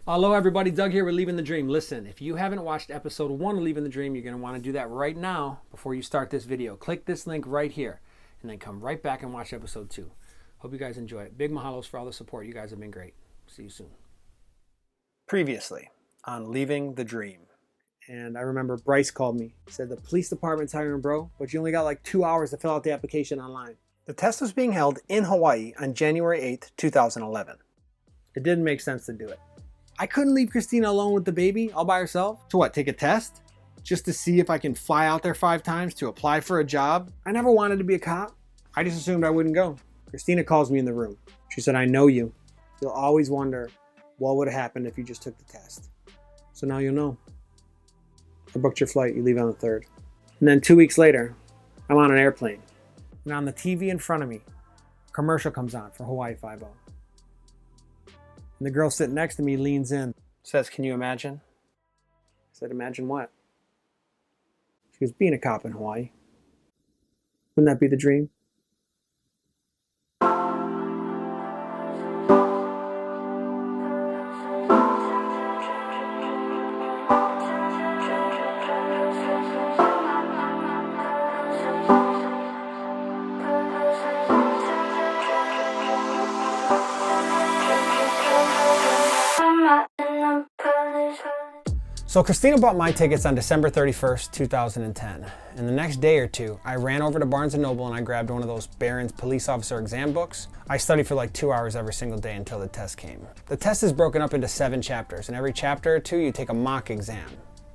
Hello everybody, Doug here with Leaving the Dream. Listen, if you haven't watched episode 1 of Leaving the Dream, you're going to want to do that right now before you start this video. Click this link right here and then come right back and watch episode 2. Hope you guys enjoy it. Big mahalos for all the support. You guys have been great. See you soon. Previously on Leaving the Dream. And I remember Bryce called me. He said the police department's hiring, bro, but you only got like 2 hours to fill out the application online. The test was being held in Hawaii on January 8th, 2011. It didn't make sense to do it. I couldn't leave Christina alone with the baby all by herself. To what, take a test? Just to see if I can fly out there 5 times to apply for a job? I never wanted to be a cop. I just assumed I wouldn't go. Christina calls me in the room. She said, I know you. You'll always wonder what would have happened if you just took the test. So now you'll know. I booked your flight. You leave on the 3rd. And then 2 weeks later, I'm on an airplane. And on the TV in front of me, a commercial comes on for Hawaii Five-0. And the girl sitting next to me leans in, says, can you imagine? I said, imagine what? She goes, being a cop in Hawaii. Wouldn't that be the dream? So Christina bought my tickets on December 31st, 2010. And the next day or two, I ran over to Barnes & Noble and I grabbed one of those Barron's police officer exam books. I studied for like 2 hours every single day until the test came. The test is broken up into 7 chapters, and every chapter or 2 you take a mock exam.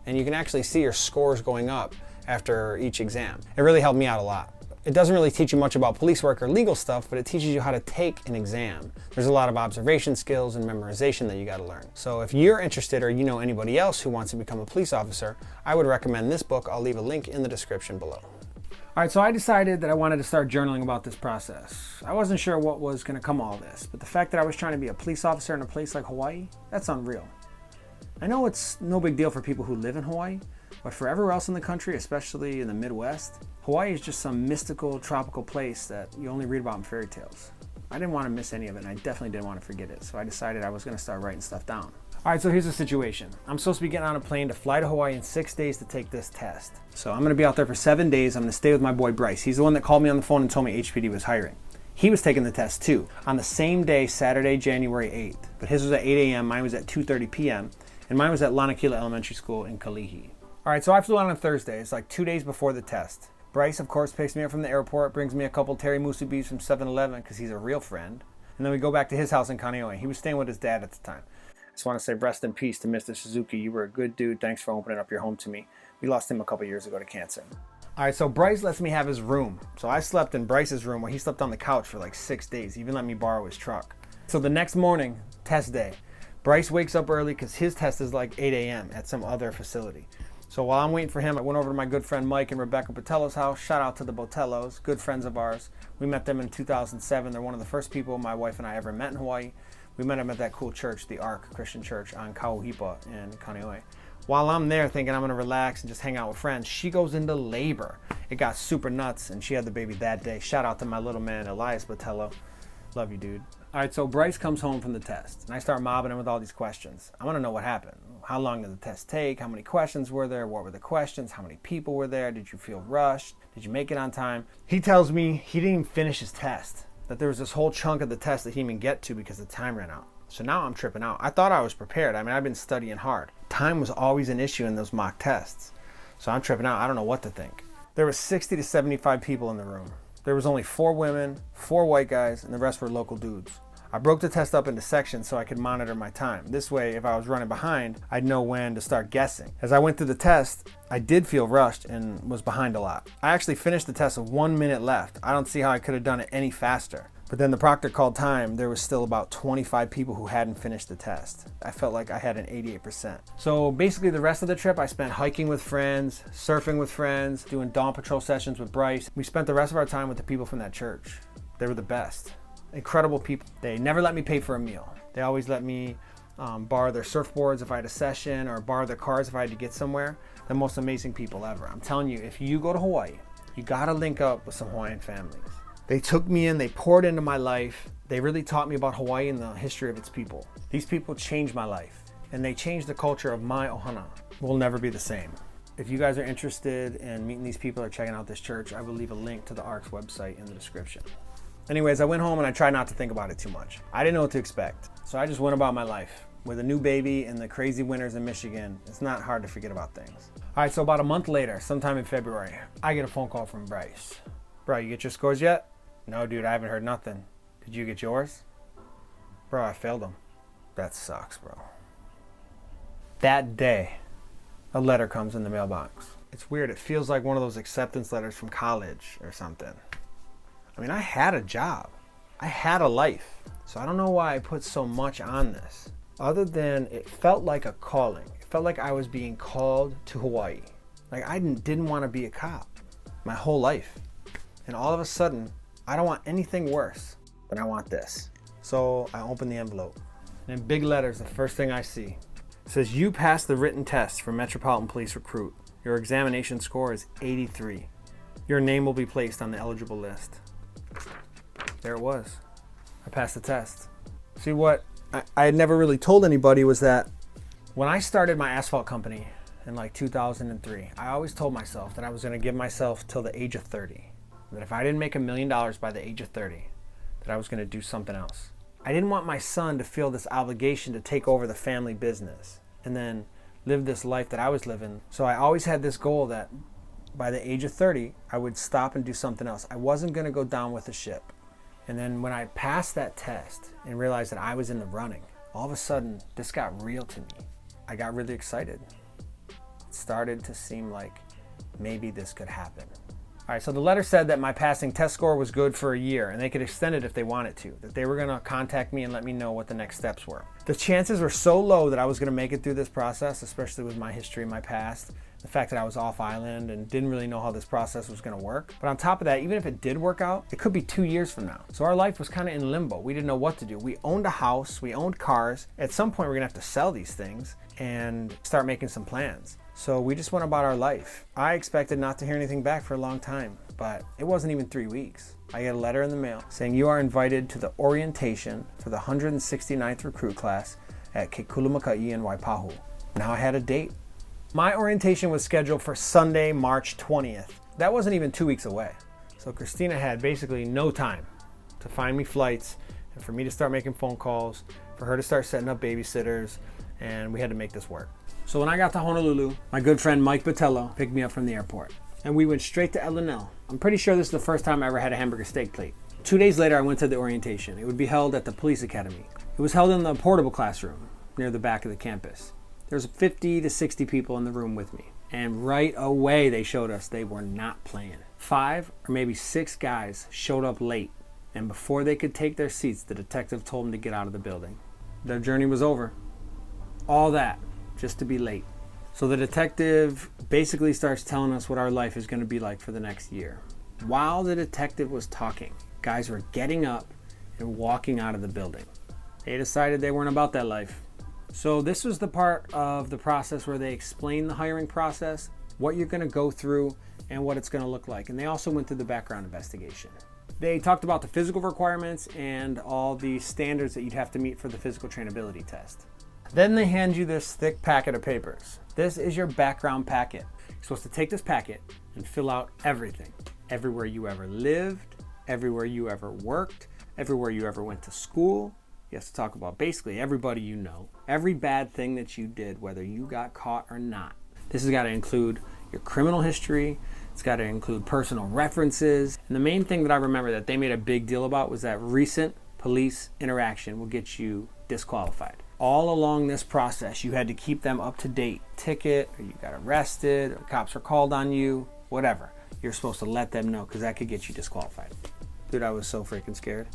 And you can actually see your scores going up after each exam. It really helped me out a lot. It doesn't really teach you much about police work or legal stuff, but it teaches you how to take an exam. There's a lot of observation skills and memorization that you got to learn. So if you're interested or you know anybody else who wants to become a police officer, I would recommend this book. I'll leave a link in the description below. All right, so I decided that I wanted to start journaling about this process. I wasn't sure what was going to come of all this, but the fact that I was trying to be a police officer in a place like Hawaii, that's unreal. I know it's no big deal for people who live in Hawaii, but for everywhere else in the country, especially in the Midwest, Hawaii is just some mystical, tropical place that you only read about in fairy tales. I didn't want to miss any of it, and I definitely didn't want to forget it, so I decided I was going to start writing stuff down. All right, so here's the situation. I'm supposed to be getting on a plane to fly to Hawaii in 6 days to take this test. So I'm going to be out there for 7 days. I'm going to stay with my boy Bryce. He's the one that called me on the phone and told me HPD was hiring. He was taking the test too, on the same day, Saturday, January 8th. But his was at 8 a.m., mine was at 2:30 p.m., and mine was at Lanakila Elementary School in Kalihi. All right, so I flew out on Thursday. It's like 2 days before the test. Bryce, of course, picks me up from the airport, brings me a couple Terry Musubis from 7-Eleven because he's a real friend. And then we go back to his house in Kaneohe. He was staying with his dad at the time. I just want to say rest in peace to Mr. Suzuki. You were a good dude. Thanks for opening up your home to me. We lost him a couple years ago to cancer. All right, so Bryce lets me have his room. So I slept in Bryce's room where he slept on the couch for like 6 days. He even let me borrow his truck. So the next morning, test day, Bryce wakes up early because his test is like 8 a.m. at some other facility. So while I'm waiting for him, I went over to my good friend Mike and Rebecca Botello's house. Shout out to the Botellos, good friends of ours. We met them in 2007. They're one of the first people my wife and I ever met in Hawaii. We met them at that cool church, the Ark Christian Church on Kauhipa in Kaneohe. While I'm there thinking I'm going to relax and just hang out with friends, she goes into labor. It got super nuts, and she had the baby that day. Shout out to my little man, Elias Botello. Love you, dude. All right, so Bryce comes home from the test, and I start mobbing him with all these questions. I want to know what happened. How long did the test take? How many questions were there? What were the questions? How many people were there? Did you feel rushed? Did you make it on time? He tells me he didn't even finish his test, that there was this whole chunk of the test that he didn't even get to because the time ran out. So now I'm tripping out. I thought I was prepared. I mean, I've been studying hard. Time was always an issue in those mock tests. So I'm tripping out. I don't know what to think. There were 60 to 75 people in the room. There was only 4 women, 4 white guys, and the rest were local dudes. I broke the test up into sections so I could monitor my time. This way, if I was running behind, I'd know when to start guessing. As I went through the test, I did feel rushed and was behind a lot. I actually finished the test with 1 minute left. I don't see how I could have done it any faster. But then the proctor called time. There was still about 25 people who hadn't finished the test. I felt like I had an 88%. So basically the rest of the trip, I spent hiking with friends, surfing with friends, doing dawn patrol sessions with Bryce. We spent the rest of our time with the people from that church. They were the best. Incredible people. They never let me pay for a meal. They always let me borrow their surfboards if I had a session, or borrow their cars if I had to get somewhere. The most amazing people ever. I'm telling you, if you go to Hawaii, you gotta link up with some Hawaiian families. They took me in, they poured into my life. They really taught me about Hawaii and the history of its people. These people changed my life. and they changed the culture of my ohana. We'll never be the same. If you guys are interested in meeting these people or checking out this church, I will leave a link to the ARC's website in the description. Anyways, I went home and I tried not to think about it too much. I didn't know what to expect. So I just went about my life. With a new baby and the crazy winters in Michigan, it's not hard to forget about things. All right, so about a month later, sometime in February, I get a phone call from Bryce. Bro, you get your scores yet? No, dude, I haven't heard nothing. Did you get yours? Bro, I failed them. That sucks, bro. That day, a letter comes in the mailbox. It's weird. It feels like one of those acceptance letters from college or something. I mean, I had a job. I had a life. So I don't know why I put so much on this. Other than it felt like a calling. It felt like I was being called to Hawaii. Like I didn't want to be a cop my whole life. And all of a sudden, I don't want anything worse than I want this. So I open the envelope. And in big letters, the first thing I see says, you passed the written test for Metropolitan Police Recruit. Your examination score is 83. Your name will be placed on the eligible list. There it was. I passed the test. See, what I had never really told anybody was that when I started my asphalt company in like 2003, I always told myself that I was going to give myself till the age of 30. That if I didn't make $1 million by the age of 30, that I was going to do something else. I didn't want my son to feel this obligation to take over the family business and then live this life that I was living. So I always had this goal that by the age of 30, I would stop and do something else. I wasn't going to go down with the ship. And then when I passed that test and realized that I was in the running, all of a sudden, this got real to me. I got really excited. It started to seem like maybe this could happen. All right, so the letter said that my passing test score was good for a year and they could extend it if they wanted to, that they were gonna contact me and let me know what the next steps were. The chances were so low that I was gonna make it through this process, especially with my history, my past, the fact that I was off island and didn't really know how this process was gonna work. But on top of that, even if it did work out, it could be 2 years from now. So our life was kind of in limbo. We didn't know what to do. We owned a house, we owned cars. At some point, we're gonna have to sell these things and start making some plans. So we just went about our life. I expected not to hear anything back for a long time, but it wasn't even 3 weeks. I get a letter in the mail saying you are invited to the orientation for the 169th recruit class at Ke Kula Makai in Waipahu. Now I had a date. My orientation was scheduled for Sunday, March 20th. That wasn't even 2 weeks away. So Christina had basically no time to find me flights and for me to start making phone calls, for her to start setting up babysitters, and we had to make this work. So when I got to Honolulu, my good friend Mike Botello picked me up from the airport and we went straight to L&L. I'm pretty sure this is the first time I ever had a hamburger steak plate. 2 days later, I went to the orientation. It would be held at the police academy. It was held in the portable classroom near the back of the campus. There was 50 to 60 people in the room with me. And right away, they showed us they were not playing. 5 or maybe 6 guys showed up late. And before they could take their seats, the detective told them to get out of the building. Their journey was over. All that just to be late. So the detective basically starts telling us what our life is going to be like for the next year. While the detective was talking, guys were getting up and walking out of the building. They decided they weren't about that life. So this was the part of the process where they explain the hiring process, what you're going to go through, and what it's going to look like. And they also went through the background investigation. They talked about the physical requirements and all the standards that you'd have to meet for the physical trainability test. Then they hand you this thick packet of papers. This is your background packet. You're supposed to take this packet and fill out everything. Everywhere you ever lived, everywhere you ever worked, everywhere you ever went to school. You have to talk about basically everybody you know. Every bad thing that you did, whether you got caught or not. This has got to include your criminal history. It's got to include personal references. And the main thing that I remember that they made a big deal about was that recent police interaction will get you disqualified. All along this process, you had to keep them up to date. Ticket, or you got arrested, or cops were called on you, whatever. You're supposed to let them know because that could get you disqualified. Dude, I was so freaking scared.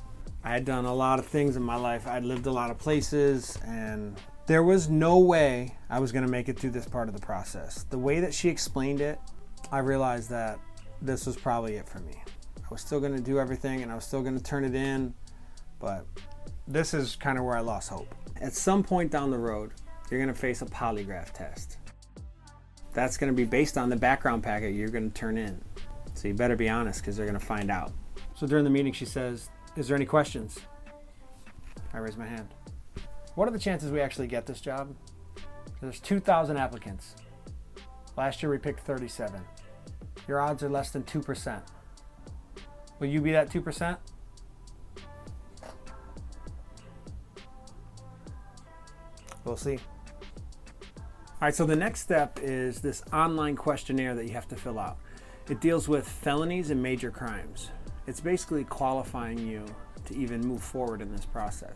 I had done a lot of things in my life. I'd lived a lot of places, and there was no way I was going to make it through this part of the process. The way that she explained it, I realized that this was probably it for me. I was still going to do everything, and I was still going to turn it in, but this is kind of where I lost hope. At some point down the road, you're going to face a polygraph test. That's going to be based on the background packet you're going to turn in. So you better be honest because they're going to find out. So during the meeting, she says, "Is there any questions?" I raise my hand. "What are the chances we actually get this job?" There's 2,000 applicants. Last year we picked 37. Your odds are less than 2%. Will you be that 2%? We'll see. All right, so the next step is this online questionnaire that you have to fill out. It deals with felonies and major crimes. It's basically qualifying you to even move forward in this process.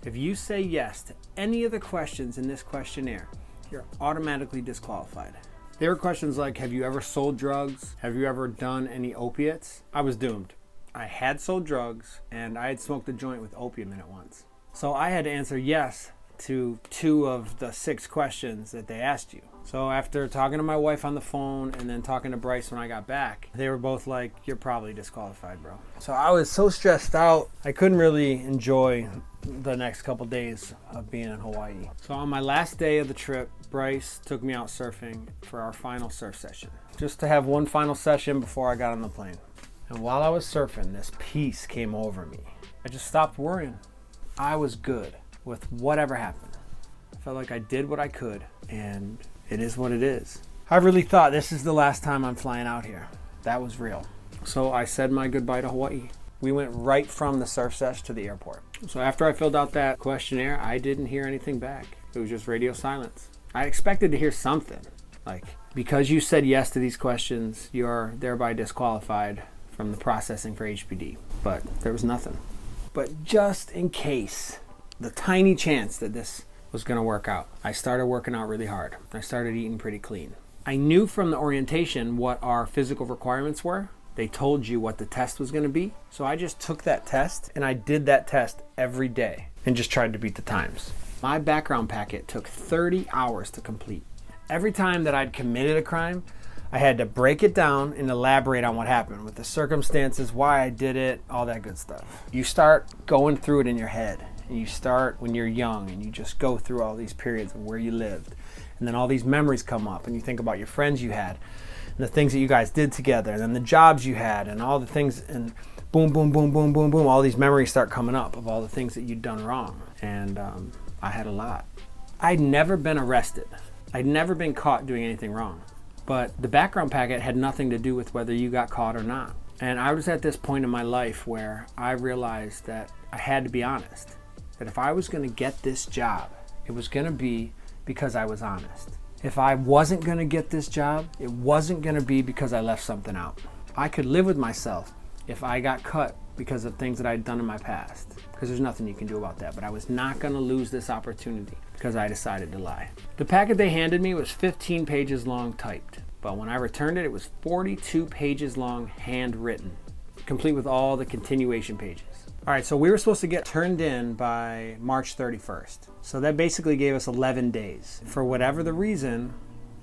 If you say yes to any of the questions in this questionnaire, you're automatically disqualified. There were questions like, have you ever sold drugs? Have you ever done any opiates? I was doomed. I had sold drugs and I had smoked a joint with opium in it once. So I had to answer yes to 2 of the 6 questions that they asked you. So after talking to my wife on the phone and then talking to Bryce when I got back, they were both like, you're probably disqualified, bro. So I was so stressed out, I couldn't really enjoy the next couple days of being in Hawaii. So on my last day of the trip, Bryce took me out surfing for our final surf session, just to have one final session before I got on the plane. And while I was surfing, this peace came over me. I just stopped worrying. I was good with whatever happened. I felt like I did what I could, and it is what it is. I really thought this is the last time I'm flying out here. That was real. So I said my goodbye to Hawaii. We went right from the surf sesh to the airport. So after I filled out that questionnaire, I didn't hear anything back. It was just radio silence. I expected to hear something, like, because you said yes to these questions, you're thereby disqualified from the processing for HPD. But there was nothing. But just in case, the tiny chance that this was going to work out, I started working out really hard. I started eating pretty clean. I knew from the orientation what our physical requirements were. They told you what the test was going to be. So I just took that test and I did that test every day and just tried to beat the times. My background packet took 30 hours to complete. Every time that I'd committed a crime, I had to break it down and elaborate on what happened with the circumstances, why I did it, all that good stuff. You start going through it in your head. And you start when you're young and you just go through all these periods of where you lived. And then all these memories come up and you think about your friends you had and the things that you guys did together and then the jobs you had and all the things, and boom, boom, boom, boom, boom, boom, all these memories start coming up of all the things that you'd done wrong. And I had a lot. I'd never been arrested. I'd never been caught doing anything wrong. But the background packet had nothing to do with whether you got caught or not. And I was at this point in my life where I realized that I had to be honest. That if I was going to get this job, it was going to be because I was honest. If I wasn't going to get this job, it wasn't going to be because I left something out. I could live with myself if I got cut because of things that I'd done in my past, because there's nothing you can do about that. But I was not going to lose this opportunity because I decided to lie. The packet they handed me was 15 pages long typed, but when I returned it, it was 42 pages long handwritten, complete with all the continuation pages. All right, so we were supposed to get turned in by March 31st. So that basically gave us 11 days. For whatever the reason,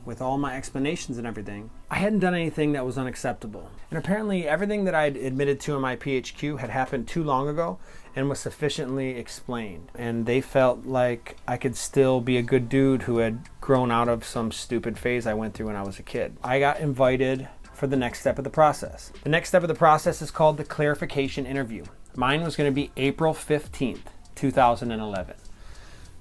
with all my explanations and everything, I hadn't done anything that was unacceptable. And apparently everything that I'd admitted to in my PHQ had happened too long ago and was sufficiently explained. And they felt like I could still be a good dude who had grown out of some stupid phase I went through when I was a kid. I got invited for the next step of the process. The next step of the process is called the clarification interview. Mine was going to be April 15th, 2011.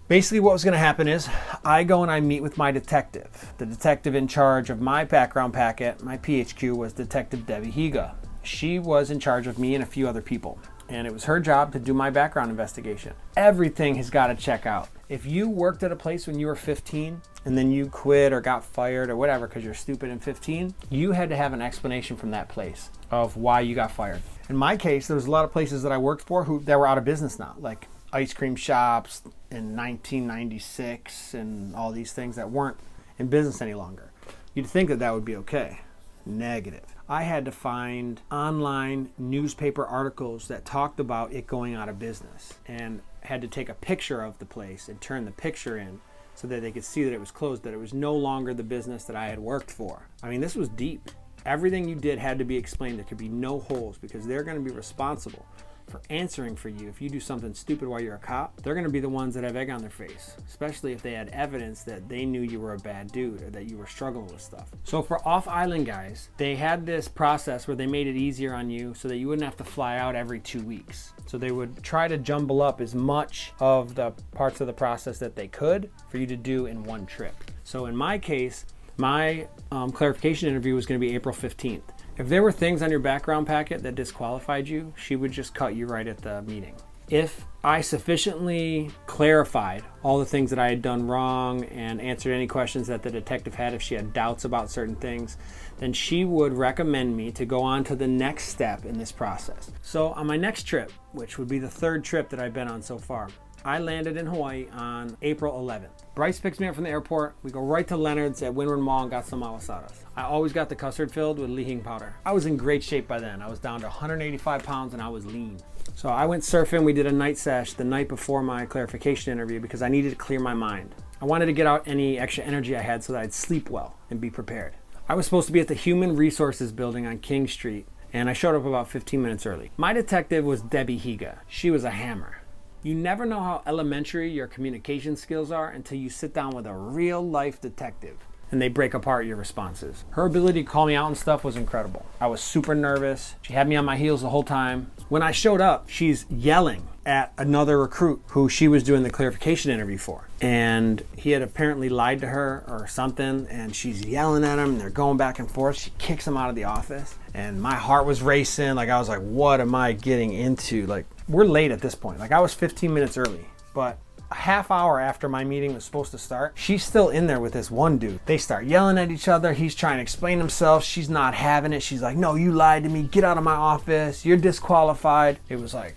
Basically what was going to happen is I go and I meet with my detective. The detective in charge of my background packet, my PHQ, was Detective Debbie Higa. She was in charge of me and a few other people. And it was her job to do my background investigation. Everything has got to check out. If you worked at a place when you were 15 and then you quit or got fired or whatever because you're stupid in 15, you had to have an explanation from that place of why you got fired. In my case, there was a lot of places that I worked for that were out of business now, like ice cream shops in 1996 and all these things that weren't in business any longer. You'd think that that would be okay. Negative. I had to find online newspaper articles that talked about it going out of business and had to take a picture of the place and turn the picture in so that they could see that it was closed, that it was no longer the business that I had worked for. I mean, this was deep. Everything you did had to be explained. There could be no holes because they're going to be responsible for answering for you if you do something stupid while you're a cop, they're going to be the ones that have egg on their face, especially if they had evidence that they knew you were a bad dude or that you were struggling with stuff. So for off-island guys, they had this process where they made it easier on you so that you wouldn't have to fly out every 2 weeks. So they would try to jumble up as much of the parts of the process that they could for you to do in one trip. So in my case, my clarification interview was going to be April 15th. If there were things on your background packet that disqualified you, she would just cut you right at the meeting. If I sufficiently clarified all the things that I had done wrong and answered any questions that the detective had, if she had doubts about certain things, then she would recommend me to go on to the next step in this process. So on my next trip, which would be the third trip that I've been on so far, I landed in Hawaii on April 11th. Bryce picks me up from the airport. We go right to Leonard's at Windward Mall and got some malasadas. I always got the custard filled with lihing powder. I was in great shape by then. I was down to 185 pounds and I was lean. So I went surfing. We did a night sesh the night before my clarification interview because I needed to clear my mind. I wanted to get out any extra energy I had so that I'd sleep well and be prepared. I was supposed to be at the Human Resources building on King Street, and I showed up about 15 minutes early. My detective was Debbie Higa. She was a hammer. You never know how elementary your communication skills are until you sit down with a real life detective and they break apart your responses. Her ability to call me out and stuff was incredible. I was super nervous. She had me on my heels the whole time. When I showed up, she's yelling at another recruit who she was doing the clarification interview for. And he had apparently lied to her or something, and she's yelling at him and they're going back and forth. She kicks him out of the office and my heart was racing. Like I was like, what am I getting into? Like, we're late at this point. Like I was 15 minutes early, but a half hour after my meeting was supposed to start, she's still in there with this one dude. They start yelling at each other. He's trying to explain himself. She's not having it. She's like, no, you lied to me. Get out of my office. You're disqualified. It was like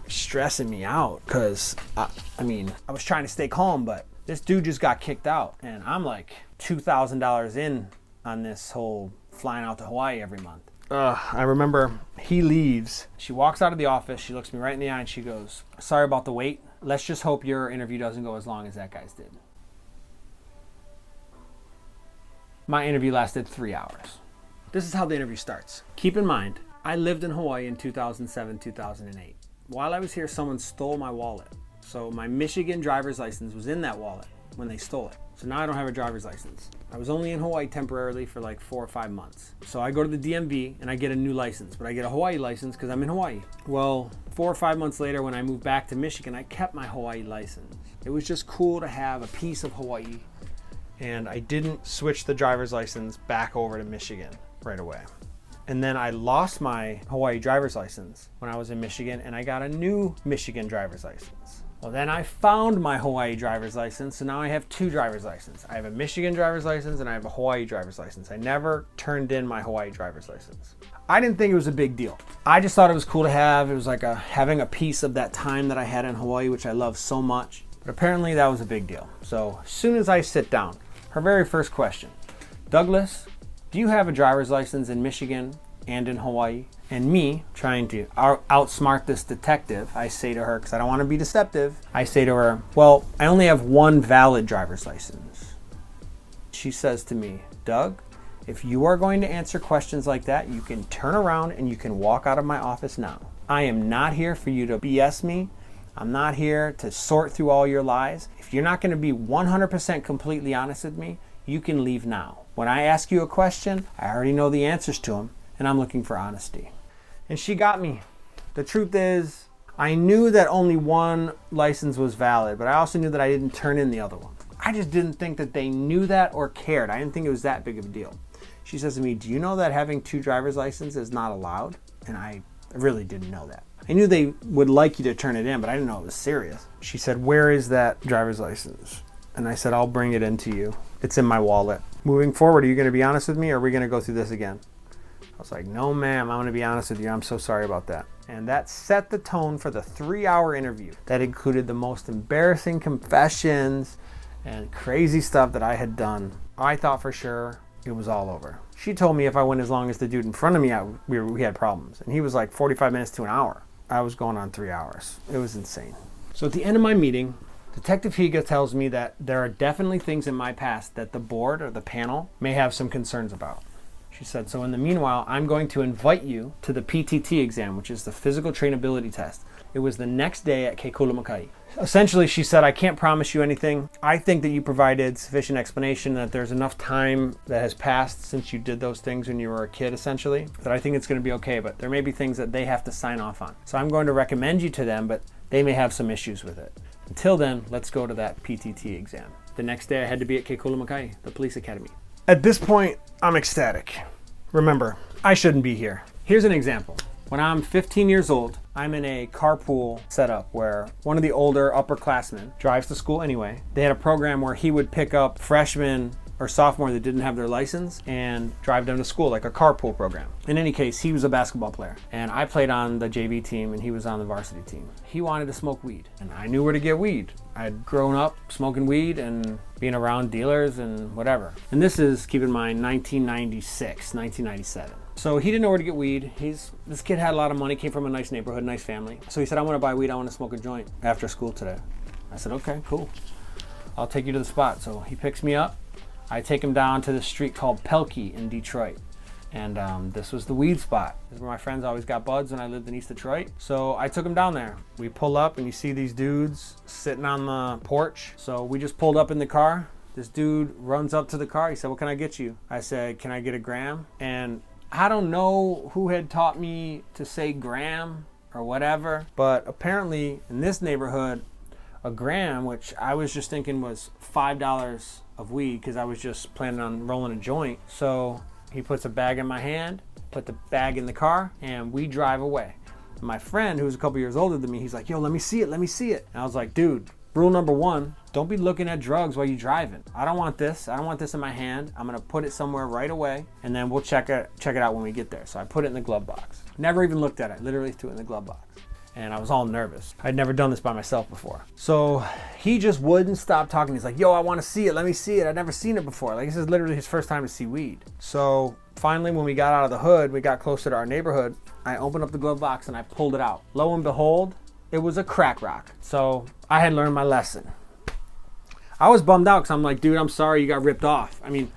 stressing me out because I was trying to stay calm, but this dude just got kicked out and I'm like $2,000 in on this whole flying out to Hawaii every month. I remember he leaves. She walks out of the office. She looks me right in the eye and she goes, sorry about the wait. Let's just hope your interview doesn't go as long as that guy's did. My interview lasted 3 hours. This is how the interview starts. Keep in mind, I lived in Hawaii in 2007, 2008. While I was here, someone stole my wallet. So my Michigan driver's license was in that wallet when they stole it. So now I don't have a driver's license. I was only in Hawaii temporarily for like 4 or 5 months. So I go to the DMV and I get a new license, but I get a Hawaii license because I'm in Hawaii. Well, 4 or 5 months later when I moved back to Michigan, I kept my Hawaii license. It was just cool to have a piece of Hawaii, and I didn't switch the driver's license back over to Michigan right away. And then I lost my Hawaii driver's license when I was in Michigan and I got a new Michigan driver's license. Well, then I found my Hawaii driver's license, so now I have 2 driver's licenses. I have a Michigan driver's license and I have a Hawaii driver's license. I never turned in my Hawaii driver's license. I didn't think it was a big deal. I just thought it was cool to have. It was like having a piece of that time that I had in Hawaii, which I love so much. But apparently that was a big deal. So as soon as I sit down, her very first question, Douglas, do you have a driver's license in Michigan and in Hawaii? And me, trying to outsmart this detective, I say to her, because I don't want to be deceptive, I say to her, well, I only have 1 valid driver's license. She says to me, Doug, if you are going to answer questions like that, you can turn around and you can walk out of my office now. I am not here for you to BS me. I'm not here to sort through all your lies. If you're not going to be 100% completely honest with me, you can leave now. When I ask you a question, I already know the answers to them, and I'm looking for honesty. And she got me. The truth is, I knew that only 1 license was valid, but I also knew that I didn't turn in the other one. I just didn't think that they knew that or cared. I didn't think it was that big of a deal. She says to me, do you know that having 2 driver's licenses is not allowed? And I really didn't know that. I knew they would like you to turn it in, but I didn't know it was serious. She said, where is that driver's license? And I said, I'll bring it in to you. It's in my wallet. Moving forward, are you going to be honest with me or are we going to go through this again? I was like, no, ma'am, I'm going to be honest with you. I'm so sorry about that. And that set the tone for the 3-hour interview. That included the most embarrassing confessions and crazy stuff that I had done. I thought for sure it was all over. She told me if I went as long as the dude in front of me, we had problems. And he was like 45 minutes to an hour. I was going on 3 hours. It was insane. So at the end of my meeting, Detective Higa tells me that there are definitely things in my past that the board or the panel may have some concerns about. She She said, so in the meanwhile, I'm going to invite you to the PTT exam, which is the physical trainability test. It was the next day at Ke Kula Makai. Essentially, she said, I can't promise you anything. I think that you provided sufficient explanation that there's enough time that has passed since you did those things when you were a kid, essentially, that I think it's going to be okay, but there may be things that they have to sign off on. So I'm going to recommend you to them, but they may have some issues with it. Until then, let's go to that PTT exam. The next day I had to be at Ke Kula Makai, the police academy. At this point, I'm ecstatic. Remember, I shouldn't be here. Here's an example. When I'm 15 years old, I'm in a carpool setup where one of the older upperclassmen drives to school anyway. They had a program where he would pick up freshmen or sophomore that didn't have their license and drive them to school, like a carpool program. In any case, he was a basketball player and I played on the JV team and he was on the varsity team. He wanted to smoke weed and I knew where to get weed. I'd grown up smoking weed and being around dealers and whatever. And this is, keep in mind, 1996, 1997. So he didn't know where to get weed. This kid had a lot of money, came from a nice neighborhood, nice family. So he said, I want to buy weed, I want to smoke a joint after school today. I said, okay, cool. I'll take you to the spot. So he picks me up. I take him down to the street called Pelkey in Detroit. And this was the weed spot. This is where my friends always got buds when I lived in East Detroit. So I took him down there. We pull up and you see these dudes sitting on the porch. So we just pulled up in the car. This dude runs up to the car. He said, what can I get you? I said, can I get a gram? And I don't know who had taught me to say gram or whatever, but apparently in this neighborhood, a gram, which I was just thinking was $5 of weed because I was just planning on rolling a joint. So he puts a bag in my hand, put the bag in the car, and we drive away. My friend, who's a couple years older than me, he's like, yo, let me see it, let me see it. And I was like, dude, rule number one, don't be looking at drugs while you're driving. I don't want this. I don't want this in my hand. I'm gonna put it somewhere right away and then we'll check it out when we get there. So I put it in the glove box. Never even looked at it, literally threw it in the glove box. And I was all nervous. I'd never done this by myself before. So he just wouldn't stop talking. He's like, yo, I wanna see it, let me see it. I'd never seen it before. Like, this is literally his first time to see weed. So finally, when we got out of the hood, we got closer to our neighborhood, I opened up the glove box and I pulled it out. Lo and behold, it was a crack rock. So I had learned my lesson. I was bummed out because I'm like, dude, I'm sorry you got ripped off. I mean,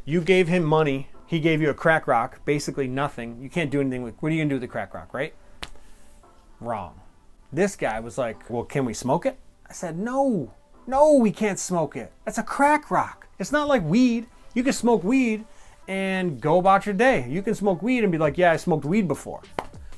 you gave him money. He gave you a crack rock, basically nothing. You can't do anything with, what are you gonna do with the crack rock, right? Wrong. This guy was like, well, can we smoke it? I said, no, we can't smoke it. That's a crack rock. It's not like weed. You can smoke weed and go about your day. You can smoke weed and be like, yeah, I smoked weed before.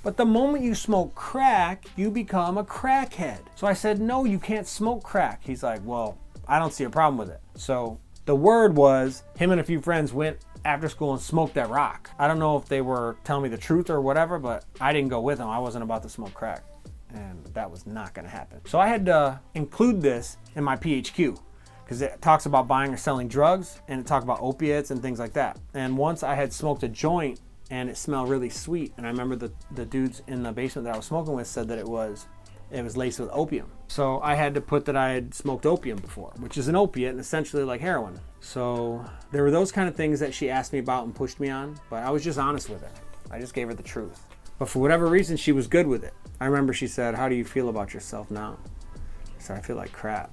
But the moment you smoke crack, you become a crackhead. So I said, no, you can't smoke crack. He's like, well, I don't see a problem with it. So the word was, him and a few friends went after school and smoked that rock. I don't know if they were telling me the truth or whatever, but I didn't go with them. I wasn't about to smoke crack. And that was not gonna happen. So I had to include this in my PHQ because it talks about buying or selling drugs and it talks about opiates and things like that. And once I had smoked a joint and it smelled really sweet. And I remember the dudes in the basement that I was smoking with said that it was laced with opium. So I had to put that I had smoked opium before, which is an opiate and essentially like heroin. So there were those kind of things that she asked me about and pushed me on, but I was just honest with her. I just gave her the truth. But for whatever reason, she was good with it. I remember she said, how do you feel about yourself now? I said, I feel like crap.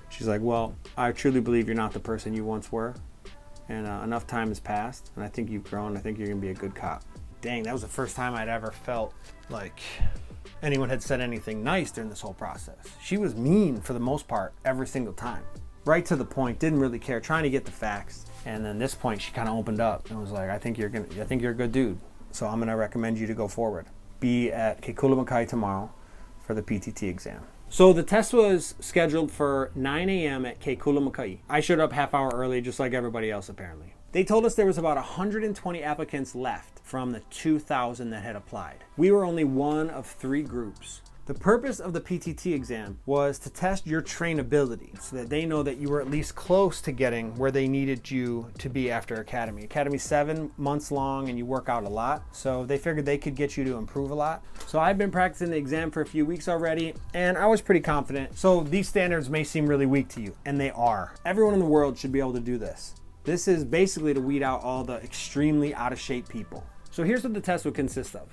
She's like, well, I truly believe you're not the person you once were. And enough time has passed, and I think you've grown. I think you're gonna be a good cop. Dang, that was the first time I'd ever felt like anyone had said anything nice during this whole process. She was mean for the most part every single time. Right to the point, didn't really care, trying to get the facts. And then this point, she kind of opened up and was like, I think you're a good dude. So I'm gonna recommend you to go forward. Be at Ke Kula Makai tomorrow for the PTT exam. So the test was scheduled for 9 a.m. at Ke Kula Makai. I showed up half hour early, just like everybody else apparently. They told us there was about 120 applicants left from the 2,000 that had applied. We were only one of 3 groups. The purpose of the PTT exam was to test your trainability so that they know that you were at least close to getting where they needed you to be after Academy. Academy's 7 months long and you work out a lot. So they figured they could get you to improve a lot. So I've been practicing the exam for a few weeks already and I was pretty confident. So these standards may seem really weak to you, and they are. Everyone in the world should be able to do this. This is basically to weed out all the extremely out of shape people. So here's what the test would consist of.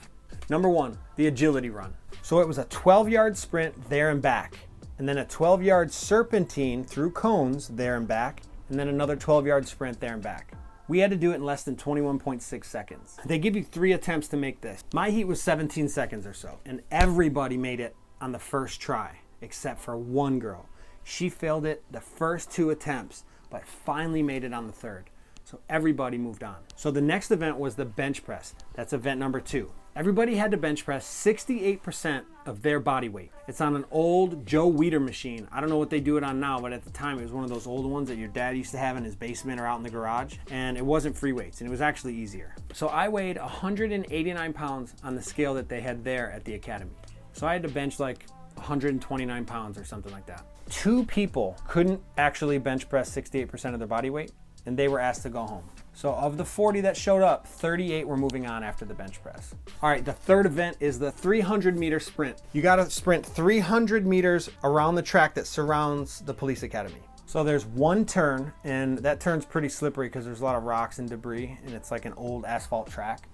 Number 1, the agility run. So it was a 12-yard sprint there and back, and then a 12-yard serpentine through cones there and back, and then another 12-yard sprint there and back. We had to do it in less than 21.6 seconds. They give you 3 attempts to make this. My heat was 17 seconds or so, and everybody made it on the first try, except for one girl. She failed it the first 2 attempts, but finally made it on the third. So everybody moved on. So the next event was the bench press. That's event number 2. Everybody had to bench press 68% of their body weight. It's on an old Joe Weider machine. I don't know what they do it on now, but at the time it was one of those old ones that your dad used to have in his basement or out in the garage. And it wasn't free weights, and it was actually easier. So I weighed 189 pounds on the scale that they had there at the academy. So I had to bench like 129 pounds or something like that. 2 people couldn't actually bench press 68% of their body weight, and they were asked to go home. So of the 40 that showed up, 38 were moving on after the bench press. All right, the third event is the 300-meter sprint. You gotta sprint 300 meters around the track that surrounds the police academy. So there's one turn, and that turn's pretty slippery because there's a lot of rocks and debris, and it's like an old asphalt track.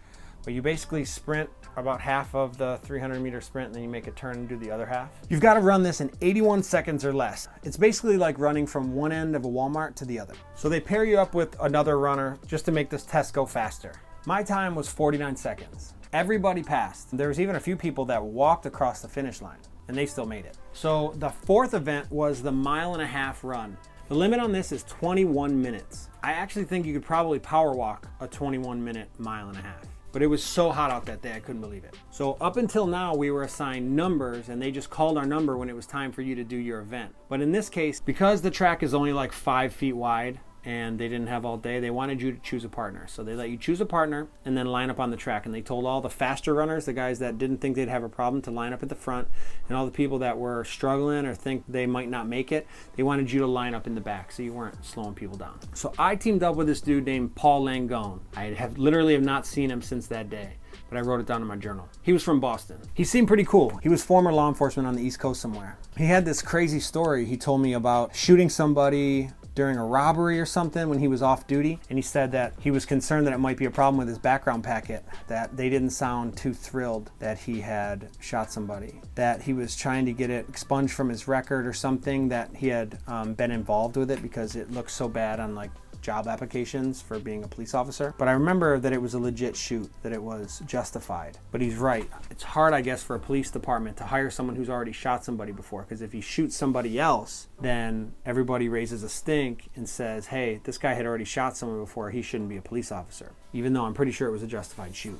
But you basically sprint about half of the 300-meter sprint, and then you make a turn and do the other half. You've got to run this in 81 seconds or less. It's basically like running from one end of a Walmart to the other. So they pair you up with another runner just to make this test go faster. My time was 49 seconds. Everybody passed. There was even a few people that walked across the finish line, and they still made it. So the fourth event was the 1.5-mile run. The limit on this is 21 minutes. I actually think you could probably power walk a 21-minute 1.5 miles. But it was so hot out that day, I couldn't believe it. So up until now, we were assigned numbers, and they just called our number when it was time for you to do your event. But in this case, because the track is only like 5 feet wide, and they didn't have all day, they wanted you to choose a partner. So they let you choose a partner and then line up on the track. And they told all the faster runners, the guys that didn't think they'd have a problem, to line up at the front. And all the people that were struggling or think they might not make it, they wanted you to line up in the back so you weren't slowing people down. So I teamed up with this dude named Paul Langone. I literally have not seen him since that day, but I wrote it down in my journal. He was from Boston. He seemed pretty cool. He was former law enforcement on the East Coast somewhere. He had this crazy story he told me about shooting somebody during a robbery or something when he was off duty, and he said that he was concerned that it might be a problem with his background packet, that they didn't sound too thrilled that he had shot somebody, that he was trying to get it expunged from his record or something, that he had been involved with it because it looked so bad on like job applications for being a police officer. But I remember that it was a legit shoot, that it was justified. But he's right. It's hard, I guess, for a police department to hire someone who's already shot somebody before, because if he shoots somebody else, then everybody raises a stink and says, hey, this guy had already shot someone before, he shouldn't be a police officer, even though I'm pretty sure it was a justified shoot.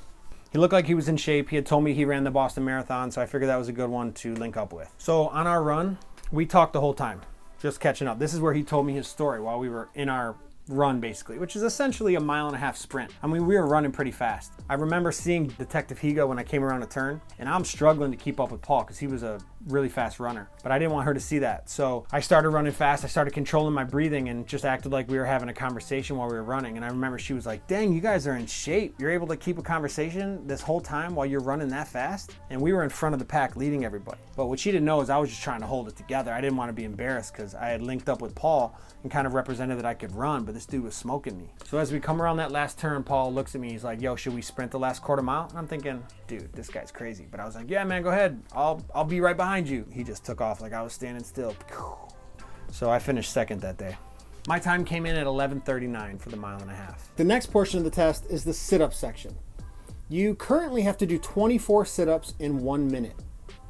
He looked like he was in shape. He had told me he ran the Boston Marathon, so I figured that was a good one to link up with. So on our run, we talked the whole time, just catching up. This is where he told me his story while we were in our run, basically, which is essentially a 1.5 mile sprint. I mean, we were running pretty fast. I remember seeing Detective Higa when I came around a turn, and I'm struggling to keep up with Paul because he was a really fast runner, but I didn't want her to see that. So I started running fast. I started controlling my breathing and just acted like we were having a conversation while we were running. And I remember she was like, dang, you guys are in shape. You're able to keep a conversation this whole time while you're running that fast? And we were in front of the pack leading everybody. But what she didn't know is I was just trying to hold it together. I didn't want to be embarrassed because I had linked up with Paul and kind of represented that I could run, but this dude was smoking me. So as we come around that last turn, Paul looks at me. He's like, yo, should we sprint the last 1/4 mile? And I'm thinking, dude, this guy's crazy. But I was like, yeah, man, go ahead. I'll be right behind you. He just took off like I was standing still. So I finished second that day. My time came in at 11:39 for the 1.5 miles. The next portion of the test is the sit-up section. You currently have to do 24 sit-ups in 1 minute.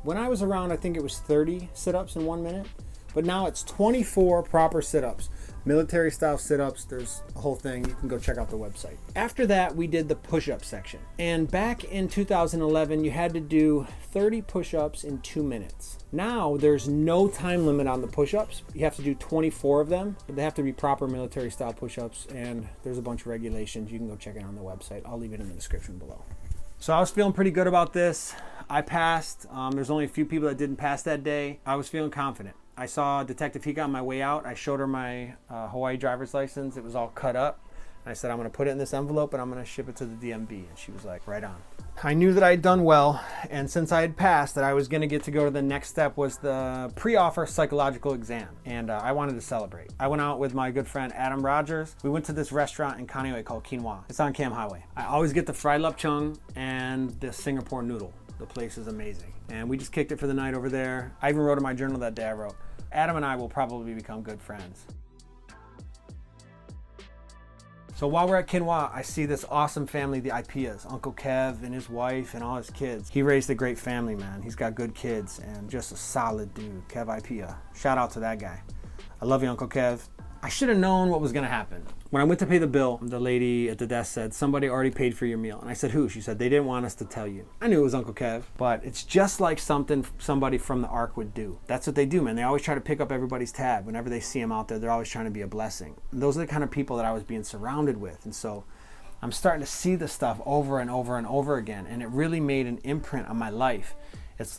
When I was around, I think it was 30 sit-ups in 1 minute, but now it's 24 proper sit-ups. Military style sit-ups, there's a whole thing. You can go check out the website. After that, we did the push-up section. And back in 2011, you had to do 30 push-ups in 2 minutes. Now, there's no time limit on the push-ups. You have to do 24 of them, but they have to be proper military style push-ups, and there's a bunch of regulations. You can go check it on the website. I'll leave it in the description below. So I was feeling pretty good about this. I passed. There's only a few people that didn't pass that day. I was feeling confident. I saw Detective Hika on my way out. I showed her my Hawaii driver's license. It was all cut up. I said, I'm going to put it in this envelope and I'm going to ship it to the DMV. And she was like, right on. I knew that I had done well. And since I had passed, that I was going to get to go to the next step, was the pre-offer psychological exam. And I wanted to celebrate. I went out with my good friend, Adam Rogers. We went to this restaurant in Kaneohe called Quinoa. It's on Kam Highway. I always get the fried lapchung and the Singapore noodle. The place is amazing. And we just kicked it for the night over there. I even wrote in my journal that day, I wrote, Adam and I will probably become good friends. So while we're at Quinoa, I see this awesome family, the Ipias, Uncle Kev and his wife and all his kids. He raised a great family, man. He's got good kids and just a solid dude, Kev Ipia. Shout out to that guy. I love you, Uncle Kev. I should have known what was gonna happen. When I went to pay the bill, the lady at the desk said, somebody already paid for your meal. And I said, who? She said, they didn't want us to tell you. I knew it was Uncle Kev, but it's just like something somebody from the Ark would do. That's what they do, man. They always try to pick up everybody's tab. Whenever they see them out there, they're always trying to be a blessing. And those are the kind of people that I was being surrounded with. And so I'm starting to see this stuff over and over and over again. And it really made an imprint on my life.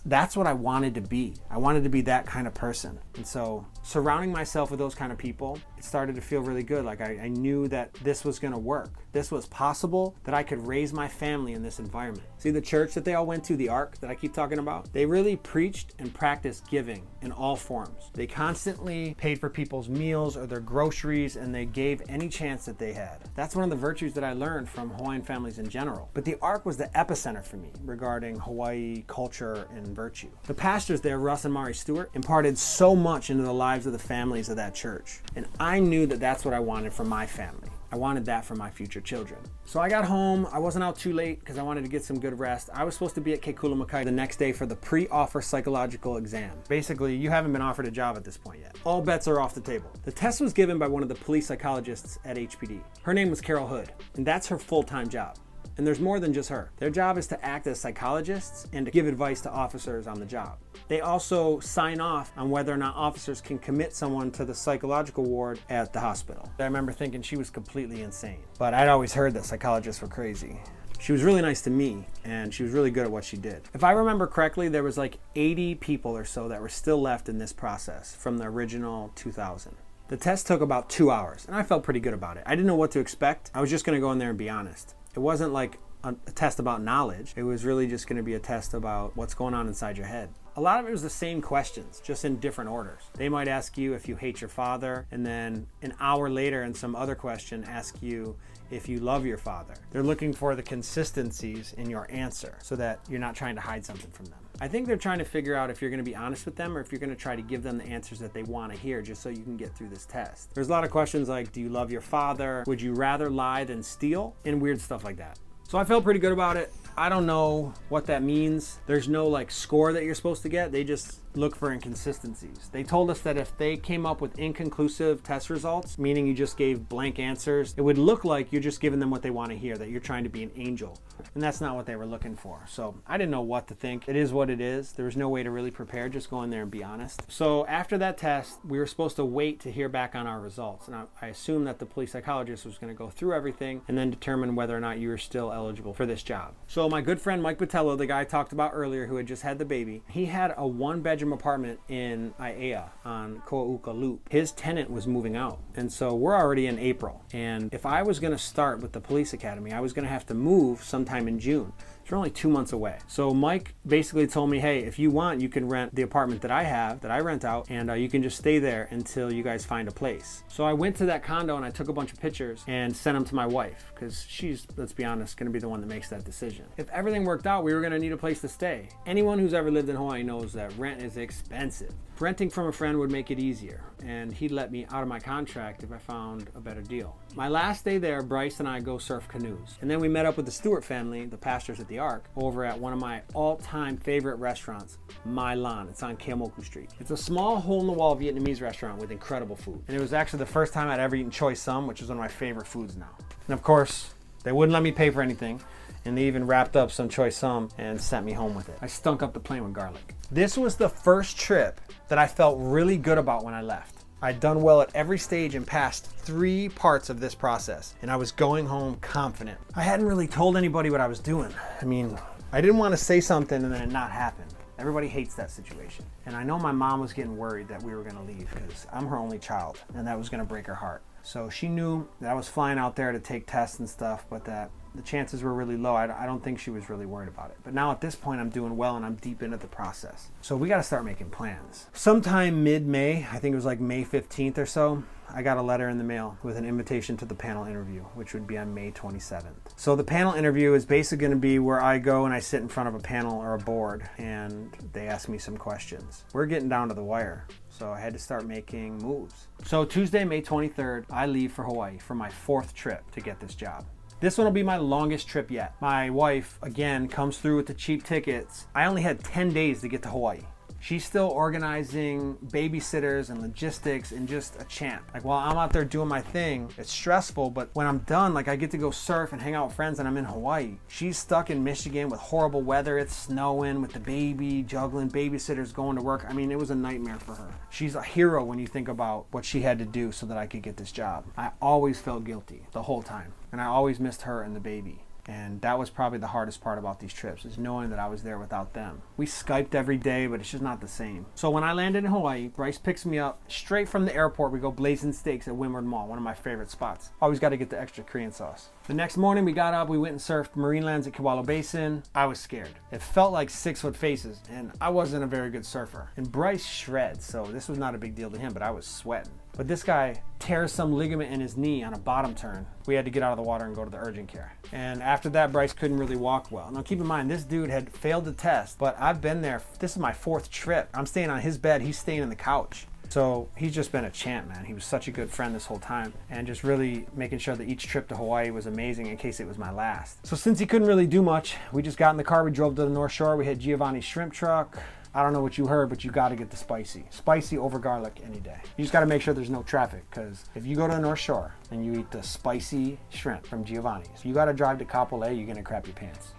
That's what I wanted to be. I wanted to be that kind of person. And so surrounding myself with those kind of people, it started to feel really good. Like I knew that this was gonna work. This was possible, that I could raise my family in this environment. See the church that they all went to, the Ark that I keep talking about? They really preached and practiced giving in all forms. They constantly paid for people's meals or their groceries, and they gave any chance that they had. That's one of the virtues that I learned from Hawaiian families in general. But the Ark was the epicenter for me regarding Hawaii culture and virtue. The pastors there, Russ and Mari Stewart, imparted so much into the lives of the families of that church. And I knew that that's what I wanted for my family. I wanted that for my future children. So I got home. I wasn't out too late because I wanted to get some good rest. I was supposed to be at Ke Kula Makai the next day for the pre-offer psychological exam. Basically, you haven't been offered a job at this point yet. All bets are off the table. The test was given by one of the police psychologists at HPD. Her name was Carol Hood, and that's her full-time job. And there's more than just her. Their job is to act as psychologists and to give advice to officers on the job. They also sign off on whether or not officers can commit someone to the psychological ward at the hospital. I remember thinking she was completely insane, but I'd always heard that psychologists were crazy. She was really nice to me, and she was really good at what she did. If I remember correctly, there was like 80 people or so that were still left in this process from the original 2000. The test took about 2 hours, and I felt pretty good about it. I didn't know what to expect. I was just gonna go in there and be honest. It wasn't like a test about knowledge. It was really just gonna be a test about what's going on inside your head. A lot of it was the same questions, just in different orders. They might ask you if you hate your father, and then an hour later in some other question ask you if you love your father. They're looking for the consistencies in your answer so that you're not trying to hide something from them. I think they're trying to figure out if you're gonna be honest with them or if you're gonna try to give them the answers that they wanna hear just so you can get through this test. There's a lot of questions like, do you love your father? Would you rather lie than steal? And weird stuff like that. So I felt pretty good about it. I don't know what that means. There's no like score that you're supposed to get. They just look for inconsistencies. They told us that if they came up with inconclusive test results, meaning you just gave blank answers, it would look like you're just giving them what they want to hear, that you're trying to be an angel. And that's not what they were looking for. So I didn't know what to think. It is what it is. There was no way to really prepare. Just go in there and be honest. So after that test, we were supposed to wait to hear back on our results. And I assumed that the police psychologist was going to go through everything and then determine whether or not you were still eligible for this job. So my good friend Mike Botello, the guy I talked about earlier who had just had the baby, he had a one-bedroom apartment in Aiea on Ko'uka Loop. His tenant was moving out. And so we're already in April. And if I was going to start with the police academy, I was going to have to move sometime in June. So we're only 2 months away. So Mike basically told me, hey, if you want, you can rent the apartment that I have, that I rent out, and you can just stay there until you guys find a place. So I went to that condo and I took a bunch of pictures and sent them to my wife because she's, let's be honest, going to be the one that makes that decision. If everything worked out, we were going to need a place to stay. Anyone who's ever lived in Hawaii knows that rent is expensive. Renting from a friend would make it easier, and he'd let me out of my contract if I found a better deal. My last day there, Bryce and I go surf canoes. And then we met up with the Stewart family, the pastors at the Ark, over at one of my all-time favorite restaurants, Mai Lan. It's on Keamoku Street. It's a small hole-in-the-wall Vietnamese restaurant with incredible food. And it was actually the first time I'd ever eaten choy sum, which is one of my favorite foods now. And of course, they wouldn't let me pay for anything. And they even wrapped up some choy sum and sent me home with it. I stunk up the plane with garlic. This was the first trip that I felt really good about when I left. I'd done well at every stage and passed 3 parts of this process, and I was going home confident. I hadn't really told anybody what I was doing. I mean, I didn't want to say something and then it not happen. Everybody hates that situation. And I know my mom was getting worried that we were gonna leave because I'm her only child and that was gonna break her heart. So she knew that I was flying out there to take tests and stuff, but that the chances were really low. I don't think she was really worried about it. But now at this point, I'm doing well and I'm deep into the process. So we got to start making plans. Sometime mid-May, I think it was like May 15th or so, I got a letter in the mail with an invitation to the panel interview, which would be on May 27th. So the panel interview is basically going to be where I go and I sit in front of a panel or a board and they ask me some questions. We're getting down to the wire, so I had to start making moves. So Tuesday, May 23rd, I leave for Hawaii for my 4th trip to get this job. This one will be my longest trip yet. My wife, again, comes through with the cheap tickets. I only had 10 days to get to Hawaii. She's still organizing babysitters and logistics and just a champ. Like while I'm out there doing my thing, it's stressful, but when I'm done, like I get to go surf and hang out with friends and I'm in Hawaii. She's stuck in Michigan with horrible weather. It's snowing with the baby, juggling babysitters, going to work. I mean, it was a nightmare for her. She's a hero when you think about what she had to do so that I could get this job. I always felt guilty the whole time, and I always missed her and the baby. And that was probably the hardest part about these trips, is knowing that I was there without them. We Skyped every day, but it's just not the same. So when I landed in Hawaii, Bryce picks me up straight from the airport. We go blazing steaks at Windward Mall, one of my favorite spots. Always got to get the extra Korean sauce. The next morning we got up, we went and surfed marine lands at Kewalo Basin. I was scared. It felt like 6-foot faces, and I wasn't a very good surfer. And Bryce shreds, so this was not a big deal to him, but I was sweating. But this guy tears some ligament in his knee on a bottom turn. We had to get out of the water and go to the urgent care. And after that, Bryce couldn't really walk well. Now keep in mind, this dude had failed the test, but I've been there. This is my 4th trip. I'm staying on his bed. He's staying on the couch. So he's just been a champ, man. He was such a good friend this whole time, and just really making sure that each trip to Hawaii was amazing in case it was my last. So since he couldn't really do much, we just got in the car, we drove to the North Shore, we hit Giovanni's shrimp truck. I don't know what you heard, but you got to get the spicy. Spicy over garlic any day. You just got to make sure there's no traffic, because if you go to the North Shore and you eat the spicy shrimp from Giovanni's, you got to drive to Kapolei, you're going to crap your pants.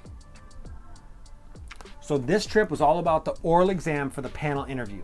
So this trip was all about the oral exam for the panel interview.